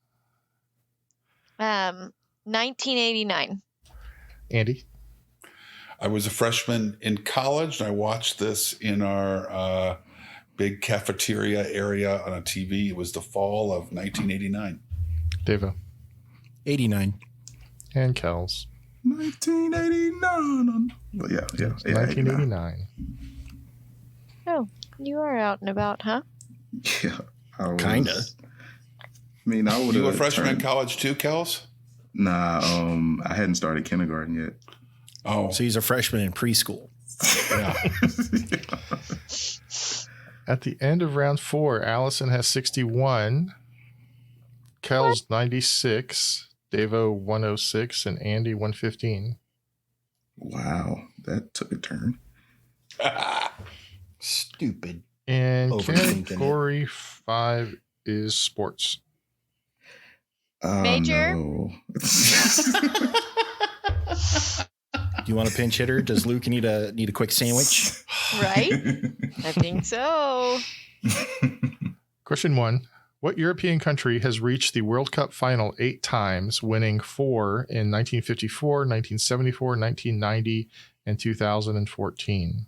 D: 1989.
C: Andy?
B: I was a freshman in college, and I watched this in our big cafeteria area on a TV. It was the fall of 1989.
C: Devo?
A: 89.
C: And Kels?
E: 1989. Well, yeah.
C: 1989.
D: Oh, you are out and about, huh?
E: Yeah.
A: Kinda.
E: I mean, I would have.
B: You were a freshman in college too, Kels?
E: Nah, I hadn't started kindergarten yet.
B: Oh,
A: So he's a freshman in preschool.
B: yeah.
C: At the end of round 4, Allison has 61, Kels 96, Devo 106, and Andy 115.
E: Wow, that took a turn.
A: Stupid.
C: And
A: Overthinking it.
C: category 5 is sports.
E: Oh,
D: Major?
E: no.
A: Do you want a pinch hitter? Does Luke need a quick sandwich?
D: Right? I think so.
C: Question 1. What European country has reached the World Cup final 8 times, winning 4 in 1954, 1974, 1990, and 2014?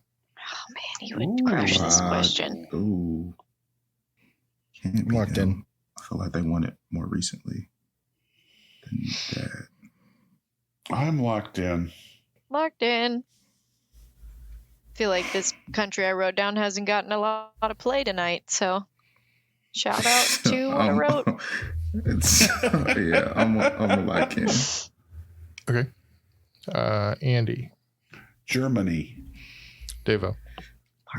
D: Oh, man, you would crush this question.
E: Ooh. Can't be
A: Locked
E: them.
A: in.
E: I feel like they won it more recently than that.
B: I'm locked in.
D: Locked in. Feel like this country I wrote down hasn't gotten a lot of play tonight, so shout out to what I wrote.
E: Yeah, I'm a like him.
C: Okay. Andy.
B: Germany.
C: Devo.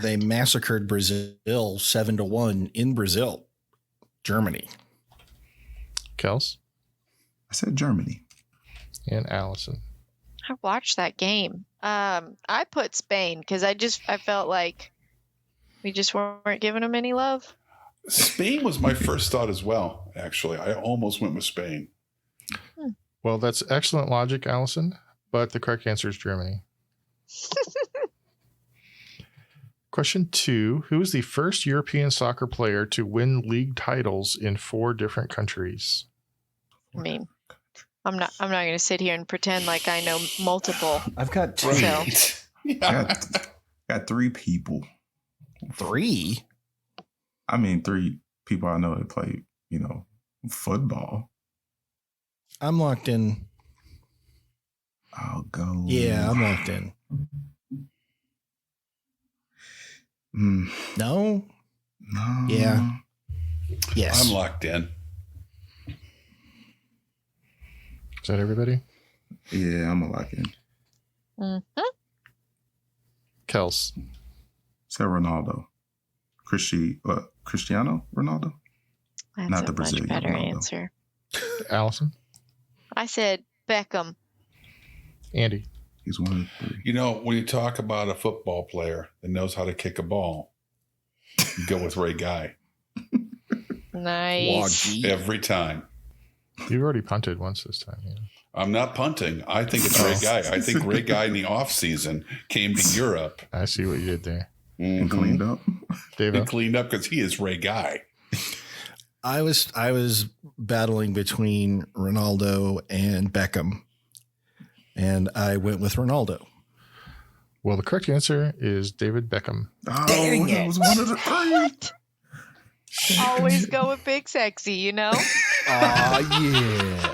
A: They massacred Brazil 7-1 in Brazil. Germany.
C: Kels.
E: I said Germany.
C: And Allison.
D: I watched that game. I put Spain because I felt like we just weren't giving them any love.
B: Spain was my first thought as well, actually. I almost went with Spain.
C: Well, that's excellent logic, Allison, but the correct answer is Germany. Question 2. Who is the first European soccer player to win league titles in 4 different countries?
D: I mean, I'm not going to sit here and pretend like I know multiple.
A: I've got 2.
D: So,
B: Yeah.
E: Got 3 people.
A: 3?
E: I mean, 3 people I know that play, football.
A: I'm locked in.
E: I'll go.
A: Yeah, I'm locked in. No?
E: No.
A: Yeah. Yes.
B: I'm locked in.
C: Is that everybody?
E: Yeah, I'm a lock in.
D: mhm.
C: Kels.
E: Say Ronaldo. Cristiano Ronaldo?
D: That's
E: Not
D: a
E: the
D: much
E: Brazilian
D: better
E: Ronaldo.
D: answer.
C: Allison?
D: I said Beckham.
C: Andy?
E: He's one of the three.
B: You know, when you talk about a football player that knows how to kick a ball, you go with Ray Guy
D: Nice.
B: every time.
C: You already punted once this time. Yeah.
B: I'm not punting. I think it's Ray Guy. I think Ray Guy in the off season came to Europe
C: I see what you did there.
E: And cleaned up.
C: Dave?
B: and cleaned up because he is Ray Guy.
A: I was battling between Ronaldo and Beckham, and I went with Ronaldo.
C: Well, the correct answer is David Beckham.
E: Oh,
A: Dang
E: that
A: it.
E: was one of the three.
D: What? Always go with big sexy, you know?
A: Oh, yeah.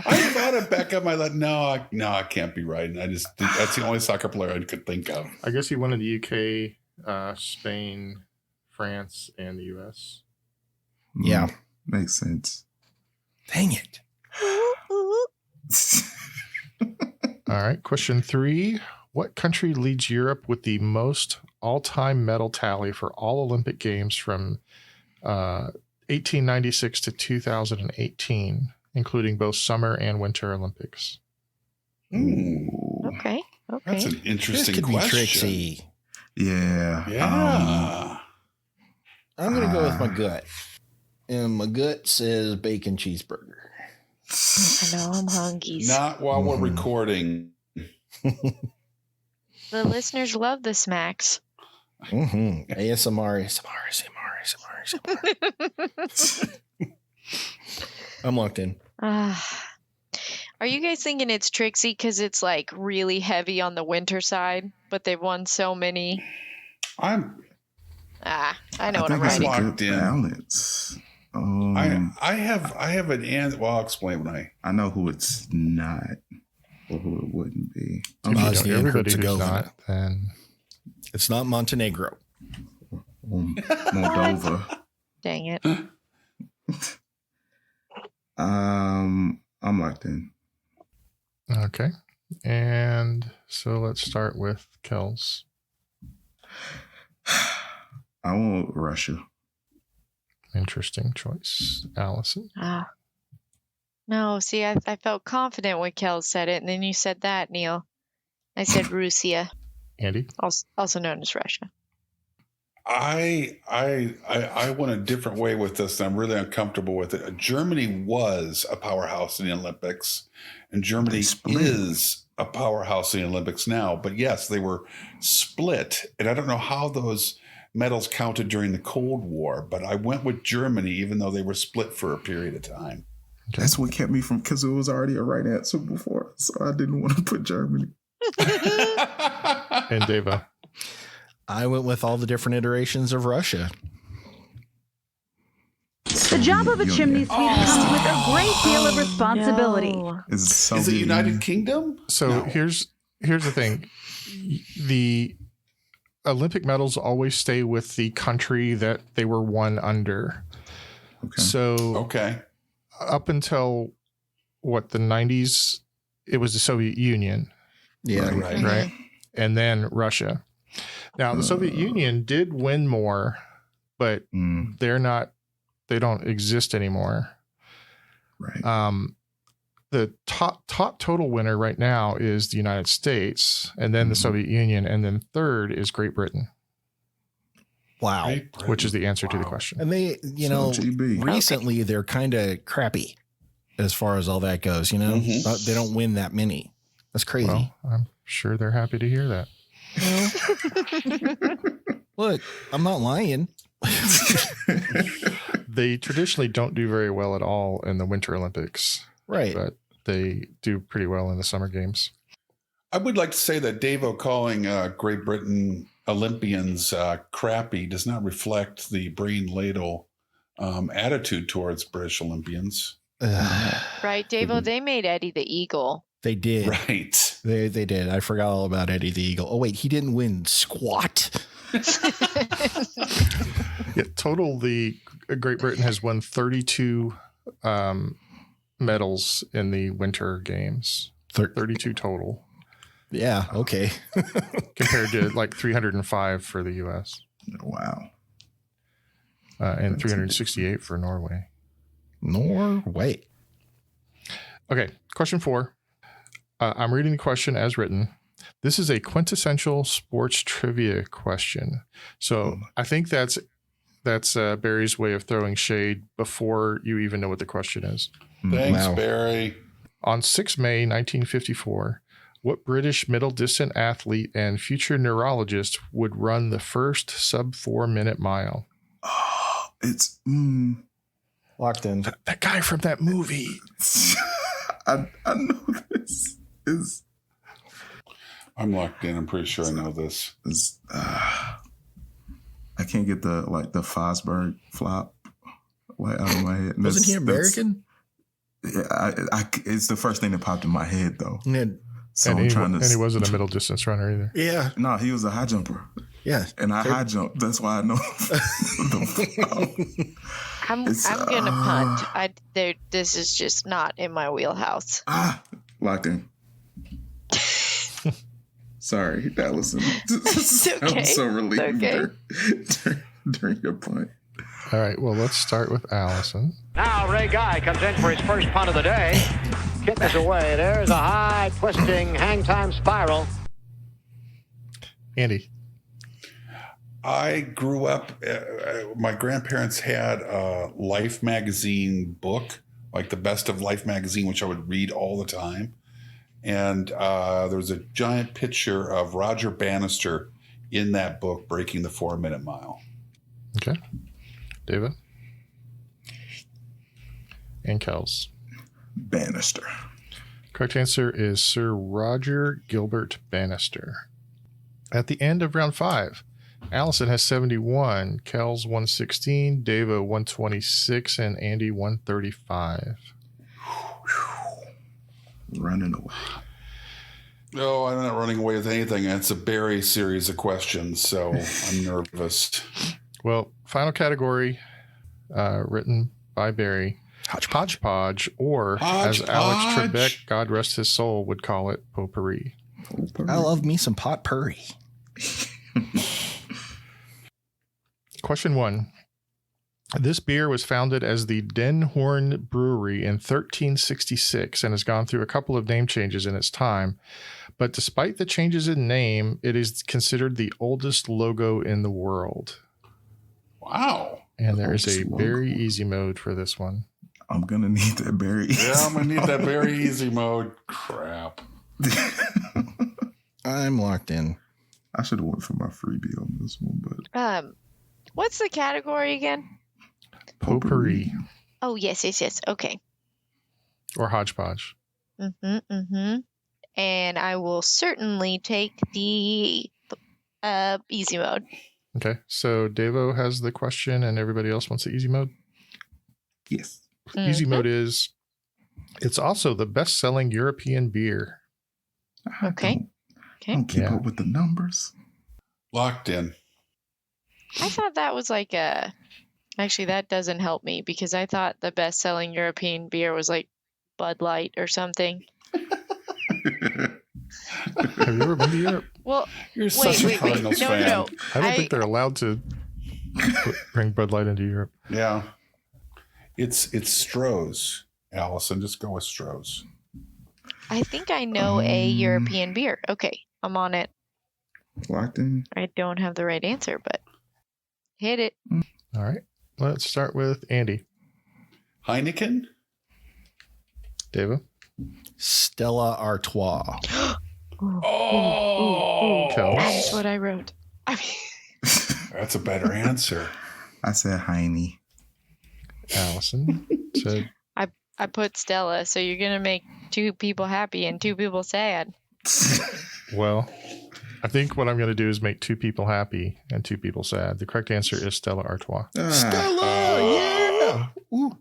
B: I thought of Beckham. I thought, no, I can't be right. And that's the only soccer player I could think of.
C: I guess he won in the UK, Spain, France, and the US.
A: Yeah.
E: Makes sense.
A: Dang it.
C: All right. Question 3. What country leads Europe with the most all-time medal tally for all Olympic Games from 1896 to 2018, including both summer and winter Olympics?
D: Okay.
B: That's an
D: Okay.
B: interesting
A: This could
B: question.
A: be tricksy.
E: Yeah.
B: Yeah.
A: I'm going to go with my gut. And my gut says bacon cheeseburger.
D: I know I'm hungry.
B: Not while we're recording.
D: The listeners love the smacks.
A: Mm-hmm. ASMR. I'm locked in.
D: Are you guys thinking it's tricksy because it's like really heavy on the winter side, but they've won so many?
B: I
D: I know what I'm
E: think it's a
D: writing.
B: Locked
E: good
B: in.
E: balance.
B: I have an answer. Well, I'll explain when
E: I know who it's not or who it wouldn't be.
C: If you know
A: Bosnia and
C: everybody who's
A: Herzegovina.
C: not, then
A: It's not Montenegro.
E: Moldova.
D: Dang it.
E: I'm locked in.
C: okay. And so let's start with Kels.
E: I want Russia.
C: Interesting choice. Allison.
D: No, see, I felt confident when Kel said it, and then you said that, Neil. I said Russia,
C: Andy.
D: also known as Russia.
B: I went a different way with this, and I'm really uncomfortable with it. Germany was a powerhouse in the Olympics, and Germany
E: They split.
B: is a powerhouse in the Olympics now. But yes, they were split, and I don't know how those medals counted during the Cold War, but I went with Germany, even though they were split for a period of time.
C: Okay.
E: That's what kept me from, because it was already a right answer before, so I didn't want to put Germany.
C: And Deva.
A: I went with all the different iterations of Russia.
G: The job of a chimney sweep comes with a great deal of responsibility.
D: No.
E: Is
B: Is it United Kingdom?
C: So
B: No.
C: here's the thing. The Olympic medals always stay with the country that they were won under.
E: Okay.
C: So
B: Okay.
C: up until the 90s, it was the Soviet Union,
A: Yeah.
B: Right.
C: right? And then Russia. Now, the Soviet Union did win more, but they don't exist anymore.
E: Right.
C: The top total winner right now is the United States, and then the Soviet Union, and then third is Great Britain,
A: Wow.
C: which is the answer to the question.
A: And they,
E: So GB.
A: recently they're kind of crappy as far as all that goes,
B: Mhm.
A: They don't win that many. That's crazy.
C: Well, I'm sure they're happy to hear that.
A: Look, I'm not lying.
C: They traditionally don't do very well at all in the Winter Olympics,
A: Right.
C: but they do pretty well in the Summer Games.
B: I would like to say that Davo calling Great Britain Olympians crappy does not reflect the brain ladle attitude towards British Olympians.
D: Right, Davo, they made Eddie the Eagle.
A: They did.
B: Right.
A: They did. I forgot all about Eddie the Eagle. Oh, wait, he didn't win squat.
C: Yeah, total, the Great Britain has won 32 medals in the Winter Games. 32 total,
A: Yeah. Okay.
C: compared to like 305 for the U.S.
E: Wow.
C: And 368 for Norway.
A: Norway.
C: Okay, question 4. I'm reading the question as written. This is a quintessential sports trivia question. So I think that's Barry's way of throwing shade before you even know what the question is.
B: Thanks,
A: Wow.
B: Barry.
C: On 6 May 1954, what British middle distance athlete and future neurologist would run the first sub 4-minute mile?
E: Oh, it's
A: Locked in.
C: That guy from that movie.
E: I know this is.
B: I'm locked in. I'm pretty sure I know this.
E: I can't get the Fosberg flop out of my head.
A: Wasn't he American?
E: Yeah, it's the first thing that popped in my head though.
A: Yeah.
E: So
C: And
E: I'm
C: he,
E: trying to.
C: and he wasn't a middle distance runner either.
A: Yeah.
E: No, he was a high jumper,
A: Yeah.
E: and I high jump. That's why I know.
D: I'm gonna punt. This is just not in my wheelhouse.
E: Locked in. Sorry, Allison.
D: It's okay.
E: I'm so relieved
D: Okay.
E: during your punt.
C: All right, well, let's start with Allison.
F: Now Ray Guy comes in for his first punt of the day. Kick is away. There's a high twisting hang time spiral.
C: Andy.
B: I grew up, my grandparents had a Life magazine book, like the Best of Life magazine, which I would read all the time. And there was a giant picture of Roger Bannister in that book breaking the 4-minute mile.
C: Okay. David. And Kels.
E: Bannister.
C: Correct answer is Sir Roger Gilbert Bannister. At the end of round 5, Allison has 71, Kels 116, Davo 126, and Andy 135.
E: Running away.
B: No, I'm not running away with anything. It's a Barry series of questions, so I'm nervous.
C: Well, final category written by Barry. Hodgepodge, or as Alex Trebek, God rest his soul, would call it, potpourri.
A: I love me some potpourri.
C: Question 1. This beer was founded as the Den Horn Brewery in 1366 and has gone through a couple of name changes in its time. But despite the changes in name, it is considered the oldest logo in the world.
B: Wow.
C: And there is a
E: Oldest
C: very
E: logo.
C: easy mode for this one.
E: I'm going to need that Barry.
B: Yeah, I'm going to need that Barry easy mode. Crap.
A: I'm locked in.
E: I should have went for my freebie on this one, but
D: What's the category again?
C: Potpourri
D: Oh, yes. Okay.
C: or hodgepodge.
D: And I will certainly take the easy mode.
C: Okay, so Davo has the question and everybody else wants the easy mode.
E: yes.
C: Easy mode is, it's also the best-selling European beer.
D: Okay.
E: I don't keep
C: Yeah.
E: up with the numbers.
B: Locked in.
D: I thought that was like a... Actually, that doesn't help me because I thought the best-selling European beer was like Bud Light or something.
C: Have you ever been to Europe?
D: Well,
B: You're such a Cardinals fan.
D: No.
C: I don't think they're allowed to bring Bud Light into Europe.
B: Yeah. It's Stroh's, Allison. Just go with Stroh's.
D: I think I know a European beer. Okay, I'm on it.
E: Locked in.
D: I don't have the right answer, but hit it.
C: All right, let's start with Andy.
B: Heineken?
C: Davo.
A: Stella Artois.
B: Oh!
C: Kels.
D: That is what I wrote. I mean,
B: That's a better answer.
E: I said Heine.
C: Allison said
D: I put Stella, so you're gonna make 2 people happy and 2 people sad.
C: Well, I think what I'm going to do is make 2 people happy and 2 people sad. The correct answer is Stella Artois.
A: Stella, yeah. Ooh.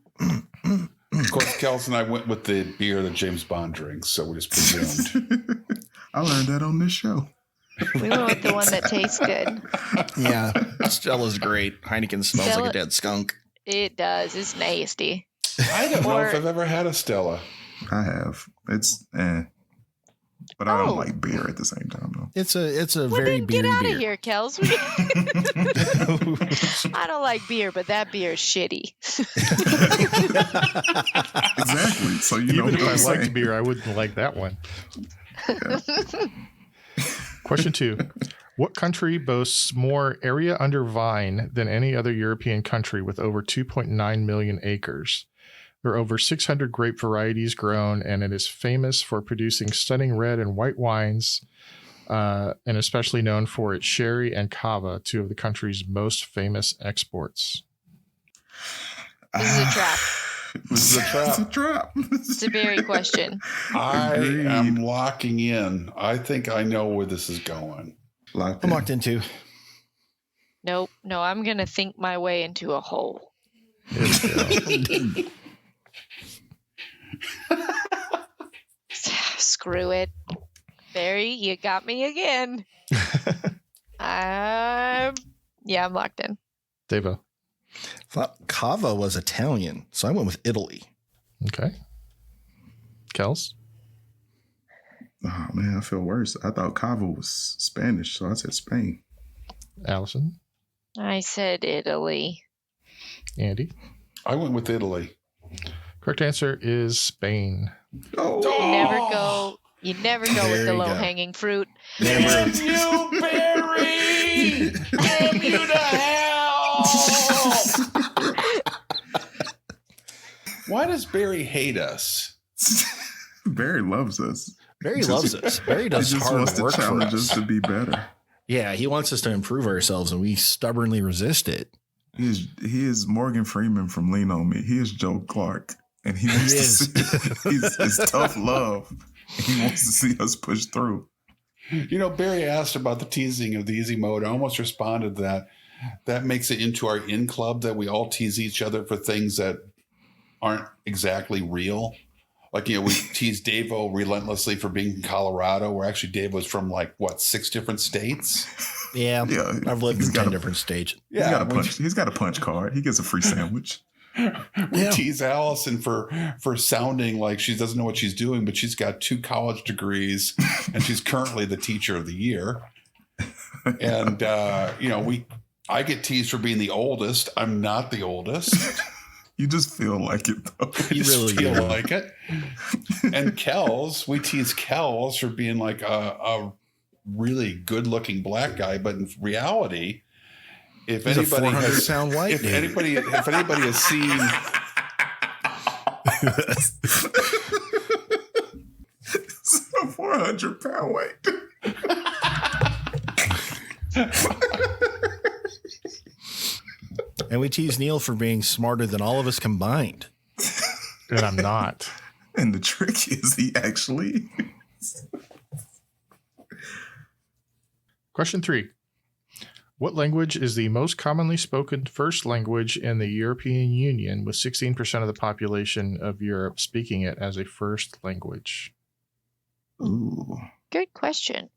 B: Of course, Kels and I went with the beer that James Bond drinks, so we just presumed.
E: I learned that on this show.
D: We went with the one that tastes good.
A: Yeah, Stella's great. Heineken smells like a dead skunk.
D: It does. It's nasty.
B: I don't know
D: Or-
B: if I've ever had a Stella.
E: I have. It's But I don't like beer at the same time, though.
A: It's a
D: Well,
A: very
D: then get
A: beery
D: out
A: beer.
D: of here, Kels. I don't like beer, but that beer is shitty.
E: Exactly. So you know
C: Even if
E: what
C: I
E: I'm
C: liked
E: saying.
C: beer, I wouldn't like that one.
E: Yeah.
C: Question 2. What country boasts more area under vine than any other European country with over 2.9 million acres? There are over 600 grape varieties grown, and it is famous for producing stunning red and white wines, and especially known for its sherry and cava, two of the country's most famous exports.
D: This is a trap.
B: This is a trap.
E: It's a trap.
D: It's a berry question.
B: I
E: Agreed.
B: am locking in. I think I know where this is going.
E: Locked
A: I'm
E: in.
A: locked into.
D: Nope. No, I'm going to think my way into a hole. Screw it. Barry, you got me again. I'm locked in.
C: Devo.
A: Thought cava was Italian, so I went with Italy.
C: Okay. Kels.
E: Oh man, I feel worse. I thought cava was Spanish, so I said Spain.
C: Allison.
D: I said Italy.
C: Andy.
B: I went with Italy.
C: Correct answer is Spain.
E: Oh,
D: You never go
A: There
D: with the
A: you go.
D: low-hanging fruit.
B: Damn you, Barry! Damn you to hell! Why does Barry hate us?
E: Barry loves us.
A: Barry loves us. Barry
E: He
A: does
E: just
A: hard
E: wants to
A: work for
E: challenge us
A: us.
E: to be better.
A: Yeah, he wants us to improve ourselves, and we stubbornly resist it.
E: He is Morgan Freeman from Lean on Me. He is Joe Clark, and he wants to
A: is.
E: see it's tough love. He wants to see us push through.
B: You know, Barry asked about the teasing of the easy mode. I almost responded to that. That makes it into our in club that we all tease each other for things that aren't exactly real. Like, you know, we tease Davo relentlessly for being from Colorado, where actually Davo's from 6 different states.
A: Yeah,
E: Yeah,
A: I've lived
E: he's
A: in
E: got
A: 10
E: a-
A: different states.
B: Yeah,
E: He's got a punch card. He gets a free sandwich.
B: we tease Allison for sounding like she doesn't know what she's doing, but she's got 2 college degrees and she's currently the teacher of the year. And I get teased for being the oldest. I'm not the oldest.
E: You just feel like it, though.
A: You really
B: feel
A: do.
B: like it. And Kels, we tease Kels for being like a really good-looking black guy, but in reality, if
A: He's a
B: anybody
A: 400 pound white
B: if
A: dude.
B: anybody has seen
E: It's a 400-pound weight.
A: And we tease Neil for being smarter than all of us combined.
C: And I'm not.
E: And the trick is he actually is.
C: Question 3. What language is the most commonly spoken first language in the European Union, with 16% of the population of Europe speaking it as a first language?
E: Ooh,
D: Good question.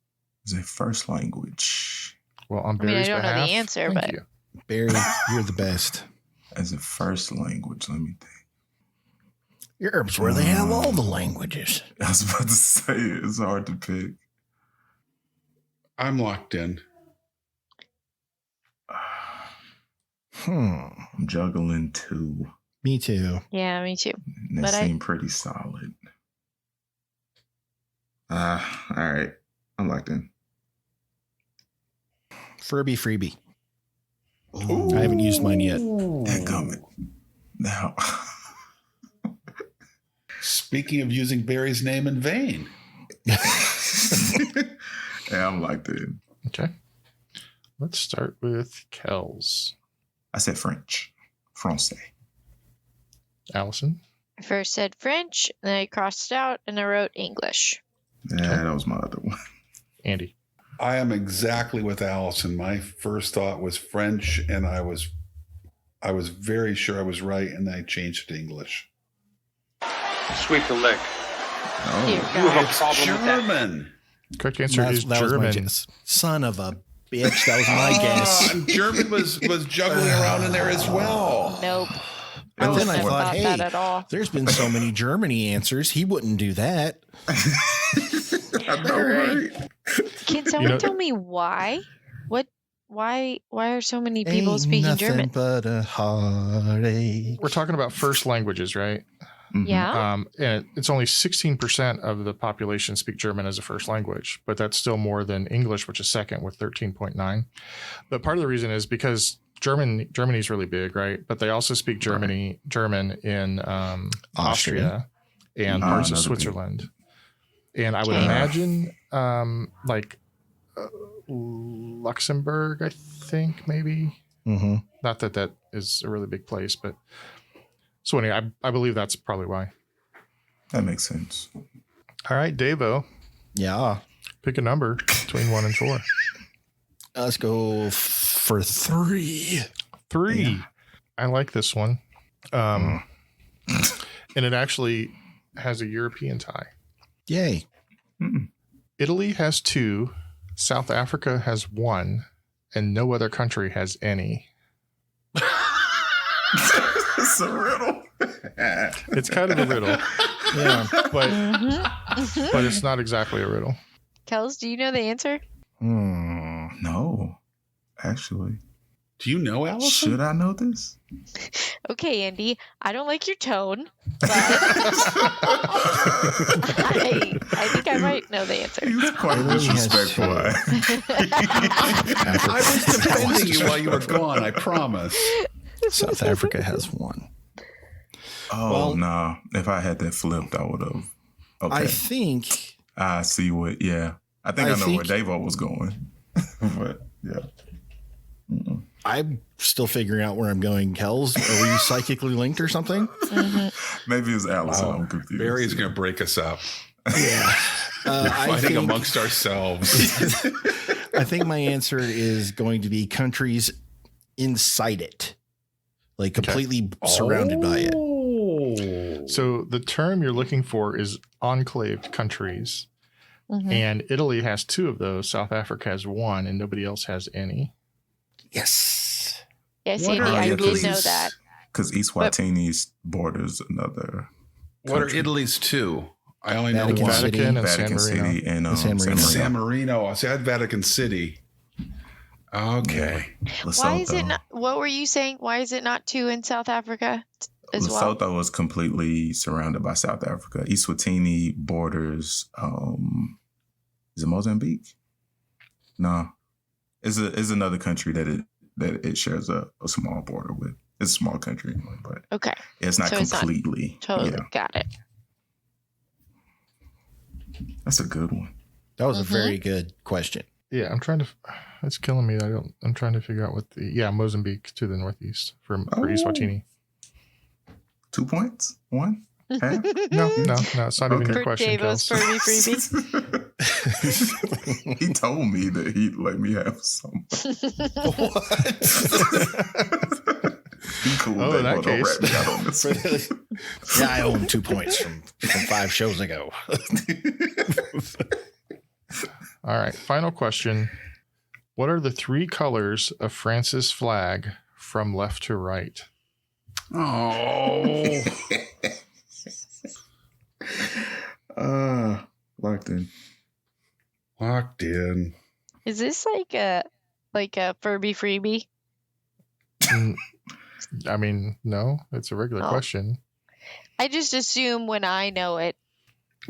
E: it's a first language.
C: Well, on
D: I mean, I
C: Barry's
D: don't know the
C: behalf,
D: answer,
C: thank
D: but-
C: you.
A: Barry, you're the best.
E: As a first language, let me think.
A: Europe's where they have all the languages.
E: I was about to say it's hard to pick.
B: I'm locked in.
E: I'm juggling 2.
A: Me too.
D: Yeah, me too.
E: And they
D: But
E: seem pretty solid. All right. I'm locked in.
A: Furby freebie. I haven't used mine yet.
E: Dadgummit. Now,
B: Speaking of using Barry's name in vain,
E: yeah, I'm locked in.
C: Okay. Let's start with Kels.
E: I said French. Francais.
C: Allison.
D: I first said French, then I crossed it out and I wrote English.
E: Yeah, that was my other one.
C: Andy.
B: I am exactly with Allison. My first thought was French, and I was very sure I was right, and I changed it to English.
F: Sweep the leg.
E: Oh,
D: Dear
F: You have a
D: God.
F: problem with that?
B: German.
C: Correct answer is
A: That was my
C: German.
A: guess. Son of a bitch. That was my guess.
B: And German was juggling around in there as well.
D: Nope.
A: But
D: I
A: then
D: wouldn't
A: I
D: have
A: thought,
D: thought
A: hey,
D: that at all.
A: there's been so many Germany answers. He wouldn't do that.
E: I know, right?
D: Can someone tell me why? Why are so many people
A: Ain't
D: speaking
A: nothing
D: German?
A: but a heartache.
C: We're talking about first languages, right?
E: Mhm.
D: Yeah.
C: And it's only 16% of the population speak German as a first language, but that's still more than English, which is second with 13.9. But part of the reason is because Germany is really big, right? But they also speak German in Austria and parts of
E: another
C: Switzerland. And I would
D: Okay.
C: imagine Luxembourg, I think, maybe.
A: Mm-hmm.
C: Not that is a really big place, but so anyway, I believe that's probably why.
E: That makes sense.
C: All right, Davo,
A: Yeah.
C: pick a number between 1 and 4.
A: Let's go for 3.
C: 3.
A: Yeah.
C: I like this one. And it actually has a European tie.
A: Yay.
C: Italy has 2, South Africa has 1, and no other country has any.
E: It's a riddle.
C: It's kind of a riddle,
A: Yeah.
C: but it's not exactly a riddle.
D: Kels, do you know the answer?
E: No, actually.
B: Do you know, Allison?
E: Should I know this?
D: Okay, Andy. I don't like your tone, but I think I might know the answer.
E: He was quite
A: Italy has
E: disrespectful.
B: I was defending you while you were gone, I promise.
A: South Africa has 1.
E: Oh,
A: Well-
E: nah. If I had that flipped, I would have. Okay.
A: I think
E: I see what, yeah. I think I know where
A: think-
E: Davo was going. But, yeah.
A: I'm still figuring out where I'm going, Kels. Are we psychically linked or something?
E: Maybe it's Allison.
B: Wow.
E: I'm confused.
B: Barry's going to break us up.
A: Yeah.
B: We're fighting amongst ourselves.
A: I think my answer is going to be countries inside it, like completely surrounded by it.
B: Oh.
C: So the term you're looking for is enclaved countries.
D: Mhm.
C: And Italy has 2 of those. South Africa has 1, and nobody else has any.
A: Yes.
D: Yes,
B: What
D: Andy,
B: are
D: I did
B: Italy's-
D: know that.
E: Because East Watini's borders another.
B: What are
E: country.
B: Italy's 2? I only know
A: Vatican
B: one.
A: City.
C: Vatican and
E: Vatican
C: San Marino.
E: City and
A: San Marino.
B: San Marino. See, I had Vatican City. Okay.
D: Why is it not? What were you saying? Why is it not 2 in South Africa as well?
E: Lesotho was completely surrounded by South Africa. East Watini borders. Is it Mozambique? No, it's another country that it shares a small border with. It's a small country, anyway, but
D: Okay,
E: it's not
D: So it's not
E: completely.
D: totally
E: Yeah,
D: got it.
E: that's a good one.
A: That was a
D: Mm-hmm.
A: very good question.
C: Yeah, I'm trying to. It's killing me. I'm trying to figure out what Mozambique to the northeast for East Watini.
E: 2 points? 1? Half?
C: No, it's not even
E: Okay.
C: your
D: For
C: question,
D: Davo's
C: Kels.
D: Furby freebie.
E: He told me that he'd let me have some. He cool.
C: Oh, in that
E: Davo, don't
C: case.
E: rat me out on this one.
A: Yeah, I owe him 2 points from 5 shows ago.
C: All right, final question. What are the 3 colors of France's flag from left to right?
B: Oh.
E: Locked in.
B: Locked in.
D: Is this like a Furby freebie?
C: I mean, no, it's a regular
D: Oh.
C: question.
D: I just assume when I know it.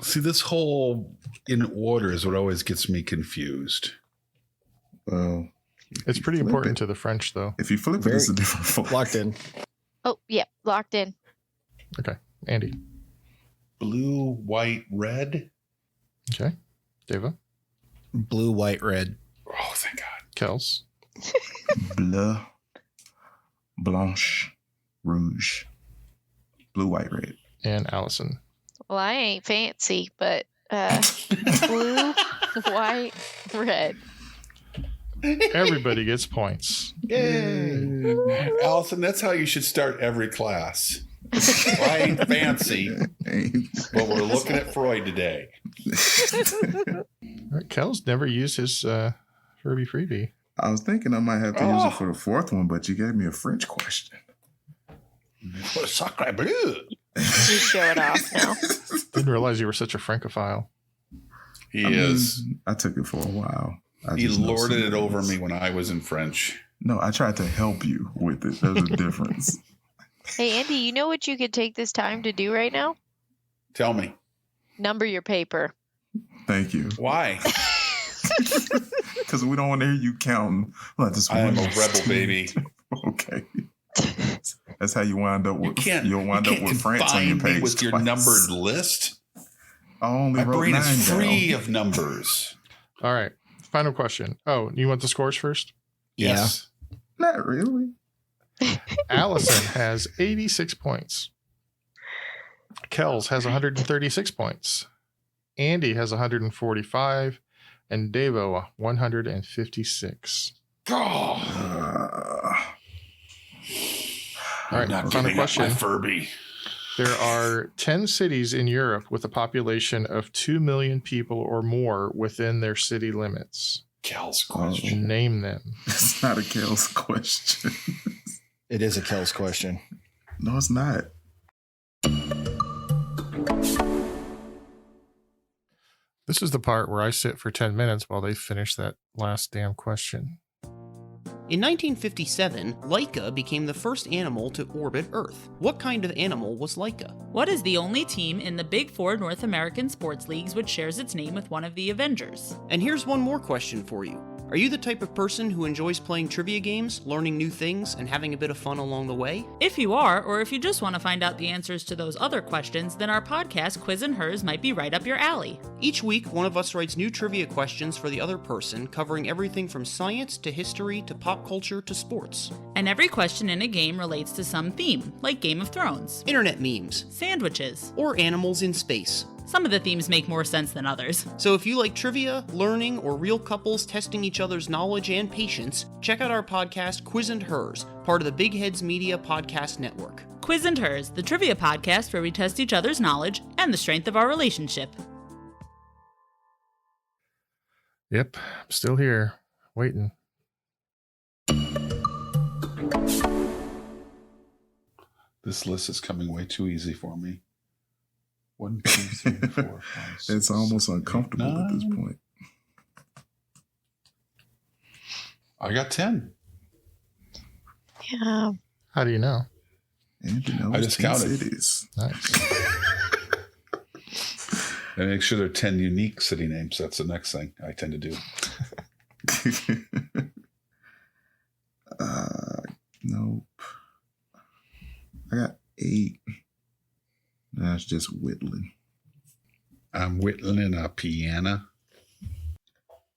B: See, this whole in order is what always gets me confused.
E: Well,
C: It's pretty
E: flip
C: important
E: it.
C: to the French, though.
E: If you flip it, it's a different flag.
A: Locked in.
D: Oh, yeah, locked in.
C: Okay, Andy.
B: Blue, white, red.
C: Okay, Deva,
A: Blue, white, red.
B: Oh, thank God.
C: Kels,
E: Bleu, blanche, rouge. Blue, white, red.
C: and Allison.
D: Well, I ain't fancy, but blue, white, red.
C: Everybody gets points.
B: Yay. Allison, that's how you should start every class. I ain't fancy, but we're looking at Freud today.
C: All right, Kels never used his Furby freebie.
E: I was thinking I might have to use it for the 4th one, but you gave me a French question.
B: Sacre bleu.
D: Just show it off now.
C: Didn't realize you were such a Francophile.
B: He is.
E: I took it for a while.
B: He lorded it over me when I was in French.
E: No, I tried to help you with it. There's a difference.
D: Hey, Andy, you know what you could take this time to do right now?
B: Tell me.
D: Number your paper.
E: Thank you.
B: Why?
E: Because we don't want to hear you counting. Like this
B: I am a
E: one,
B: rebel,
E: two.
B: baby.
E: Okay. That's how you wind up with. You'll wind
B: you
E: up
B: can't
E: with France on your
B: confine me
E: page
B: with your
E: twice.
B: numbered list.
E: I only
B: My
E: wrote
B: brain
E: 9
B: is free
E: down.
B: of numbers.
C: All right. Final question. Oh, you want the scores first?
B: Yes.
E: Not really.
C: Allison has 86 points. Kels has 136 points. Andy has 145. And Davo, 156.
B: Oh,
C: All right.
B: not
C: Final
B: giving up
C: question.
B: my Furby.
C: There are 10 cities in Europe with a population of 2 million people or more within their city limits.
B: Cal's question.
C: Name them.
E: It's not a Kale's question.
A: It is a Kel's question.
E: No, it's not.
C: This is the part where I sit for 10 minutes while they finish that last damn question.
H: In 1957, Laika became the first animal to orbit Earth. What kind of animal was Laika?
I: What is the only team in the Big Four North American sports leagues which shares its name with one of the Avengers?
H: And here's one more question for you. Are you the type of person who enjoys playing trivia games, learning new things, and having a bit of fun along the way?
I: If you are, or if you just want to find out the answers to those other questions, then our podcast, Quiz and Hers, might be right up your alley.
H: Each week, one of us writes new trivia questions for the other person, covering everything from science to history to pop culture to sports.
I: And every question in a game relates to some theme, like Game of Thrones,
H: Internet memes,
I: sandwiches.
H: or animals in space.
I: Some of the themes make more sense than others.
H: So if you like trivia, learning, or real couples testing each other's knowledge and patience, check out our podcast, Quiz and Hers, part of the Big Heads Media Podcast Network.
I: Quiz and Hers, the trivia podcast where we test each other's knowledge and the strength of our relationship.
C: Yep, I'm still here, waiting.
B: This list is coming way too easy for me. 1, 2, 3, 4, 5, 6,
E: It's almost
B: 7, 8,
E: uncomfortable at this
B: 9.
E: point.
B: I got 10.
D: Yeah.
C: How do you know?
E: And you know,
B: I
E: it's
B: just
E: 10
B: counted.
E: cities.
C: Nice.
B: And make sure there are 10 unique city names. That's the next thing I tend to do.
E: Nope. I got 8. That's just whittling.
B: I'm whittling a piano.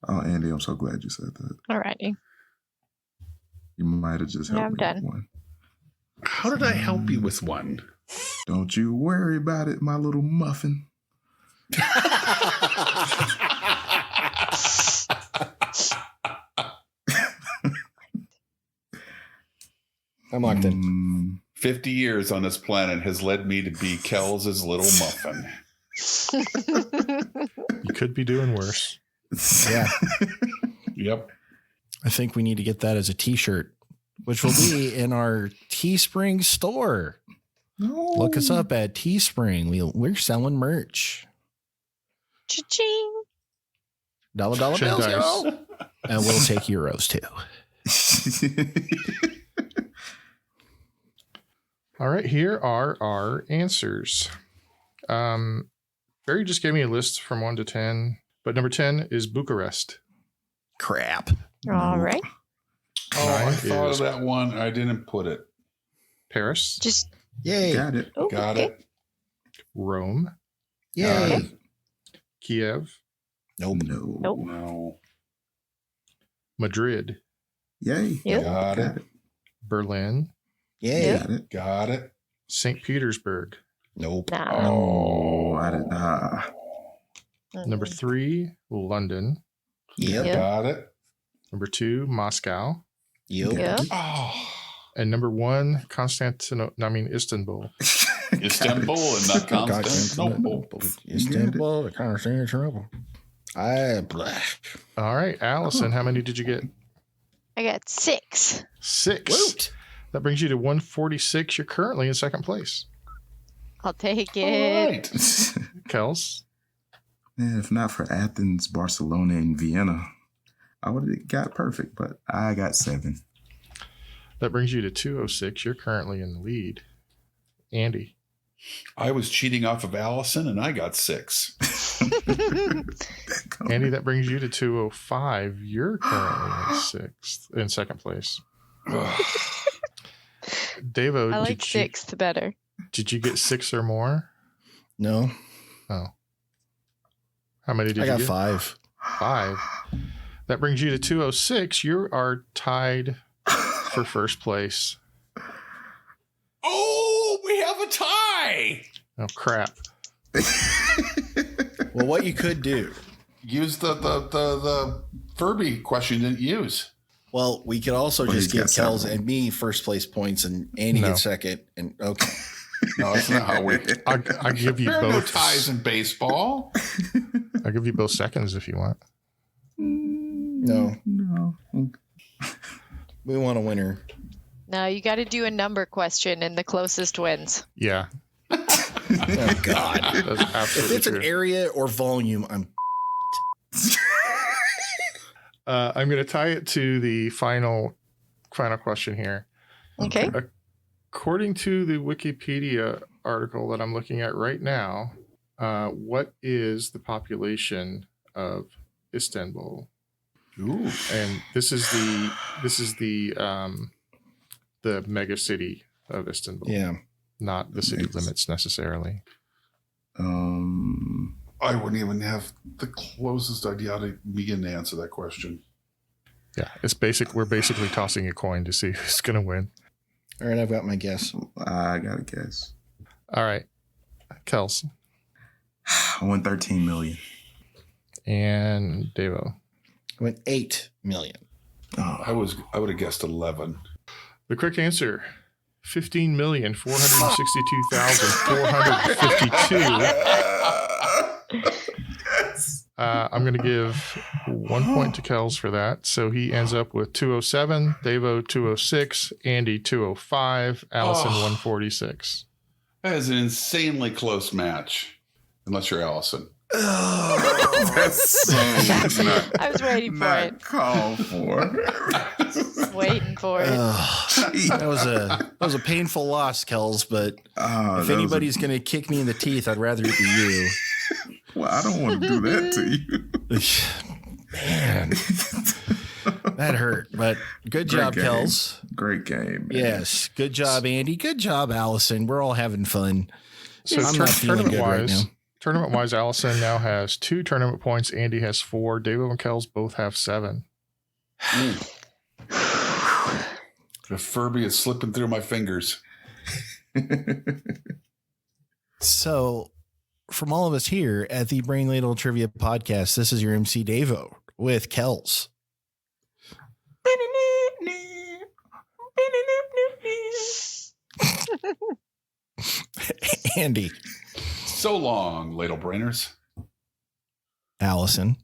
E: Oh, Andy, I'm so glad you said that.
D: Alrighty.
E: You might have just
D: Yeah,
E: helped
D: I'm
E: me with
D: done.
E: one.
B: How did I help you with one?
E: Don't you worry about it, my little muffin.
A: I'm locked in.
B: 50 years on this planet has led me to be Kells' little muffin.
C: You could be doing worse.
A: Yeah.
B: Yep.
A: I think we need to get that as a t-shirt, which will be in our Teespring store.
E: No.
A: Look us up at Teespring. We're selling merch.
D: Cha-ching.
A: Dollar
C: Chin
A: bills,
C: dice.
A: yo. And we'll take euros too.
C: All right, here are our answers. Barry just gave me a list from 1 to 10, but number 10 is Bucharest.
A: Crap.
D: All right.
B: Oh, I
C: Mine
B: thought
C: is
B: of that one. I didn't put it.
C: Paris,
D: Just
A: Yay.
E: Got it.
D: oh,
B: Got
D: okay.
B: it.
C: Rome,
A: Yay.
C: Kiev,
A: Nope.
E: No.
D: Nope.
B: No.
C: Madrid,
E: Yay.
D: Yep.
B: Got it.
C: Berlin,
A: Yay.
E: Got it.
B: Got it.
C: St. Petersburg.
A: Nope.
D: Nah.
E: Oh, I didn't.
C: Number 3, London.
A: Yep.
D: Yep.
B: Got it.
C: Number 2, Moscow.
A: Yep.
D: Yep.
B: Oh.
C: And number 1, Istanbul.
B: Istanbul and not Constantinople.
A: Istanbul, the Constantinople. Blah.
C: All right, Allison, how many did you get?
D: I got 6.
C: 6.
A: Woot.
C: That brings you to 146. You're currently in second place.
D: I'll take
B: All
D: it.
B: right.
C: Kels,
E: Man, if not for Athens, Barcelona, and Vienna, I would have got perfect, but I got 7.
C: That brings you to 206. You're currently in the lead. Andy.
B: I was cheating off of Allison, and I got 6.
C: Andy, that brings you to 205. You're currently in second place. Devo,
D: I like 6th better.
C: Did you get 6 or more?
A: No.
C: Oh. How many did you
A: get?
C: get?
A: 5.
C: 5. That brings you to 206. You are tied for first place.
B: Oh, we have a tie.
C: Oh, crap.
A: Well, what you could do.
B: Use the Furby question you didn't use.
A: Well, we could also just give Kells and me first place points and Andy gets second. And okay.
B: No, that's not how we.
C: I'll give you
B: there
C: both.
B: There are no ties in baseball.
C: I'll give you both seconds if you want.
A: No. We want a winner.
D: No, you got to do a number question, and the closest wins.
C: Yeah.
A: Oh, God.
C: That's absolutely
A: if it's
C: true.
A: an area or volume, I'm.
C: I'm going to tie it to the final question here.
D: Okay.
C: According to the Wikipedia article that I'm looking at right now, what is the population of Istanbul?
B: Ooh.
C: And this is the mega city of Istanbul.
A: Yeah.
C: Not the city limits necessarily.
B: I wouldn't even have the closest idea how to begin to answer that question.
C: Yeah, we're basically tossing a coin to see who's going to win.
A: All right, I've got my guess.
E: I got a guess.
C: All right. Kels.
E: I went 13 million.
C: And Devo.
A: I went 8 million.
B: Oh. I would have guessed 11.
C: The correct answer, 15,462,452. I'm going to give 1 point to Kels for that. So he ends up with 207, Devo 206, Andy 205, Allison 146.
B: That is an insanely close match. Unless you're Allison.
E: That's so
D: I was waiting for it.
E: Called for.
D: Waiting for it.
A: That was a painful loss, Kells, but if anybody's going to kick me in the teeth, I'd rather it be you.
E: Well, I don't want to do that to you.
A: Man, that hurt, but good job, Kells.
E: Great game. Man.
A: Yes, good job, Andy. Good job, Allison. We're all having fun.
C: So
A: I'm not feeling good right now.
C: Tournament-wise, Allison now has 2 tournament points. Andy has 4. Devo and Kels both have 7.
B: The Furby is slipping through my fingers.
A: So, from all of us here at the Brain Ladle Trivia Podcast, this is your MC Devo with Kels. Andy.
B: So long, Ladle Brainers.
A: Allison.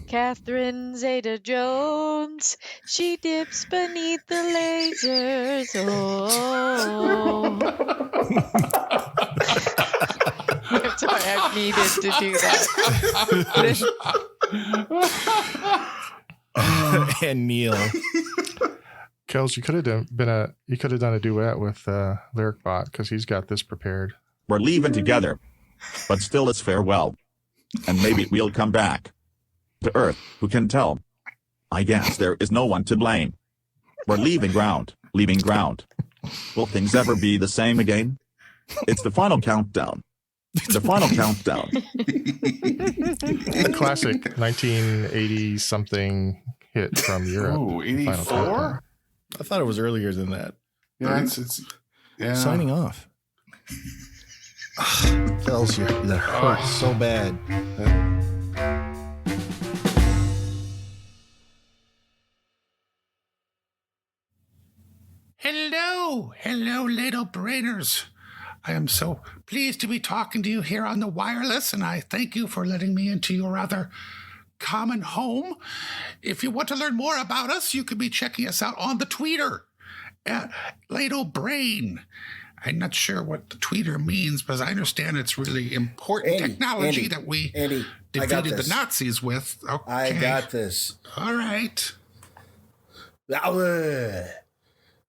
D: Catherine Zeta-Jones, she dips beneath the lasers. Oh. I'm sorry, I needed to do that.
A: And Neil.
C: Kels, you could have done a duet with LyricBot because he's got this prepared.
J: We're leaving together, but still it's farewell. And maybe we'll come back. To Earth, who can tell? I guess there is no one to blame. We're leaving ground. Will things ever be the same again? It's the final countdown. The final countdown.
C: Classic 1980-something hit from Europe.
B: Ooh, 84?
A: I thought it was earlier than that.
B: Yeah, it's
A: Signing off. Tells you that hurts so bad.
K: Hello, Ladle Brainers. I am so pleased to be talking to you here on the wireless, and I thank you for letting me into your rather common home. If you want to learn more about us, you could be checking us out on the Twitter at Ladle Brain. I'm not sure what the tweeter means, but I understand it's really important technology that we defeated the Nazis with. Okay.
A: I got this.
K: All right.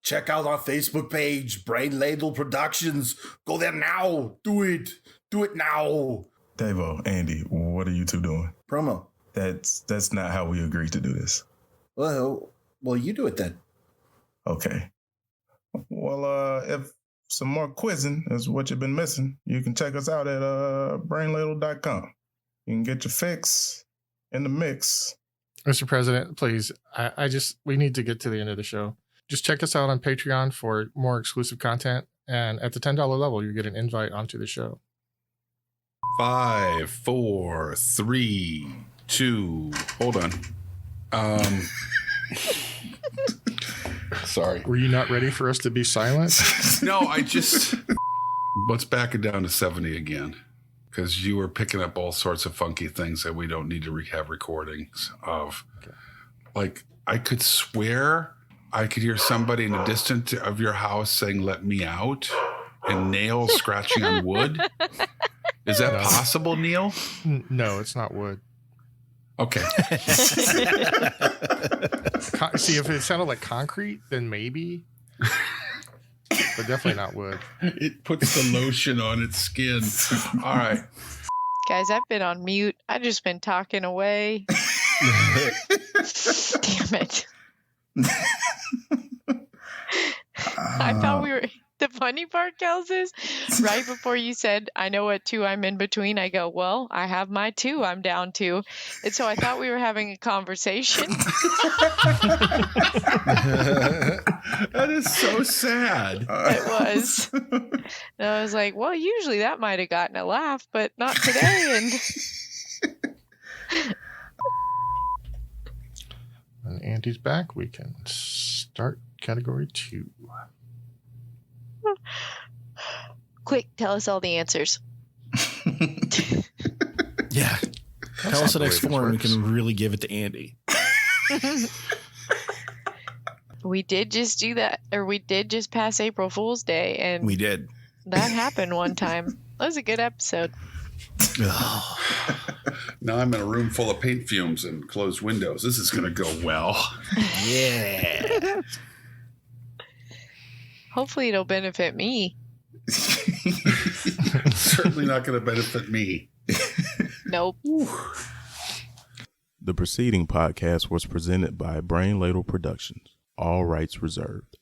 A: Check out our Facebook page, Brain Ladle Productions. Go there now. Do it. Do it now.
E: Davo, Andy, what are you two doing?
A: Promo.
E: That's not how we agreed to do this.
A: Well, you do it then.
E: Okay. Well, if some more quizzing is what you've been missing, you can check us out at brainladle.com. You can get your fix in the mix.
C: Mr. President, please, we need to get to the end of the show. Just check us out on Patreon for more exclusive content. And at the $10 level, you get an invite onto the show.
B: 5, 4, 3, 2. Hold on. Sorry.
C: Were you not ready for us to be silent?
B: No, let's back it down to 70 again. Because you were picking up all sorts of funky things that we don't need to have recordings of. Okay. Like, I could swear I could hear somebody in the distance of your house saying, "Let me out," and nails scratching on wood. Is that possible, Neil?
C: No, it's not wood.
B: Okay.
C: See, if it sounded like concrete, then maybe. But definitely not wood.
B: It puts the lotion on its skin. All right.
D: Guys, I've been on mute. I've just been talking away. Damn it. I thought we were... The funny part, Kels, is right before you said, "I know what 2 I'm in between," I go, "Well, I have my 2 I'm down to." And so I thought we were having a conversation.
B: That is so sad.
D: It was. And I was like, well, usually that might have gotten a laugh, but not today. And
C: when Andy's back, we can start category 2.
D: Quick, tell us all the answers.
A: Yeah. Tell us the next form and we can really give it to Andy.
D: We did just do that, or we did just pass April Fool's Day, and
A: we did.
D: That happened one time. That was a good episode.
B: Now I'm in a room full of paint fumes and closed windows. This is going to go well.
A: Yeah.
D: Hopefully it'll benefit me.
B: Certainly not going to benefit me.
D: Nope.
L: The preceding podcast was presented by Brain Ladle Productions. All rights reserved.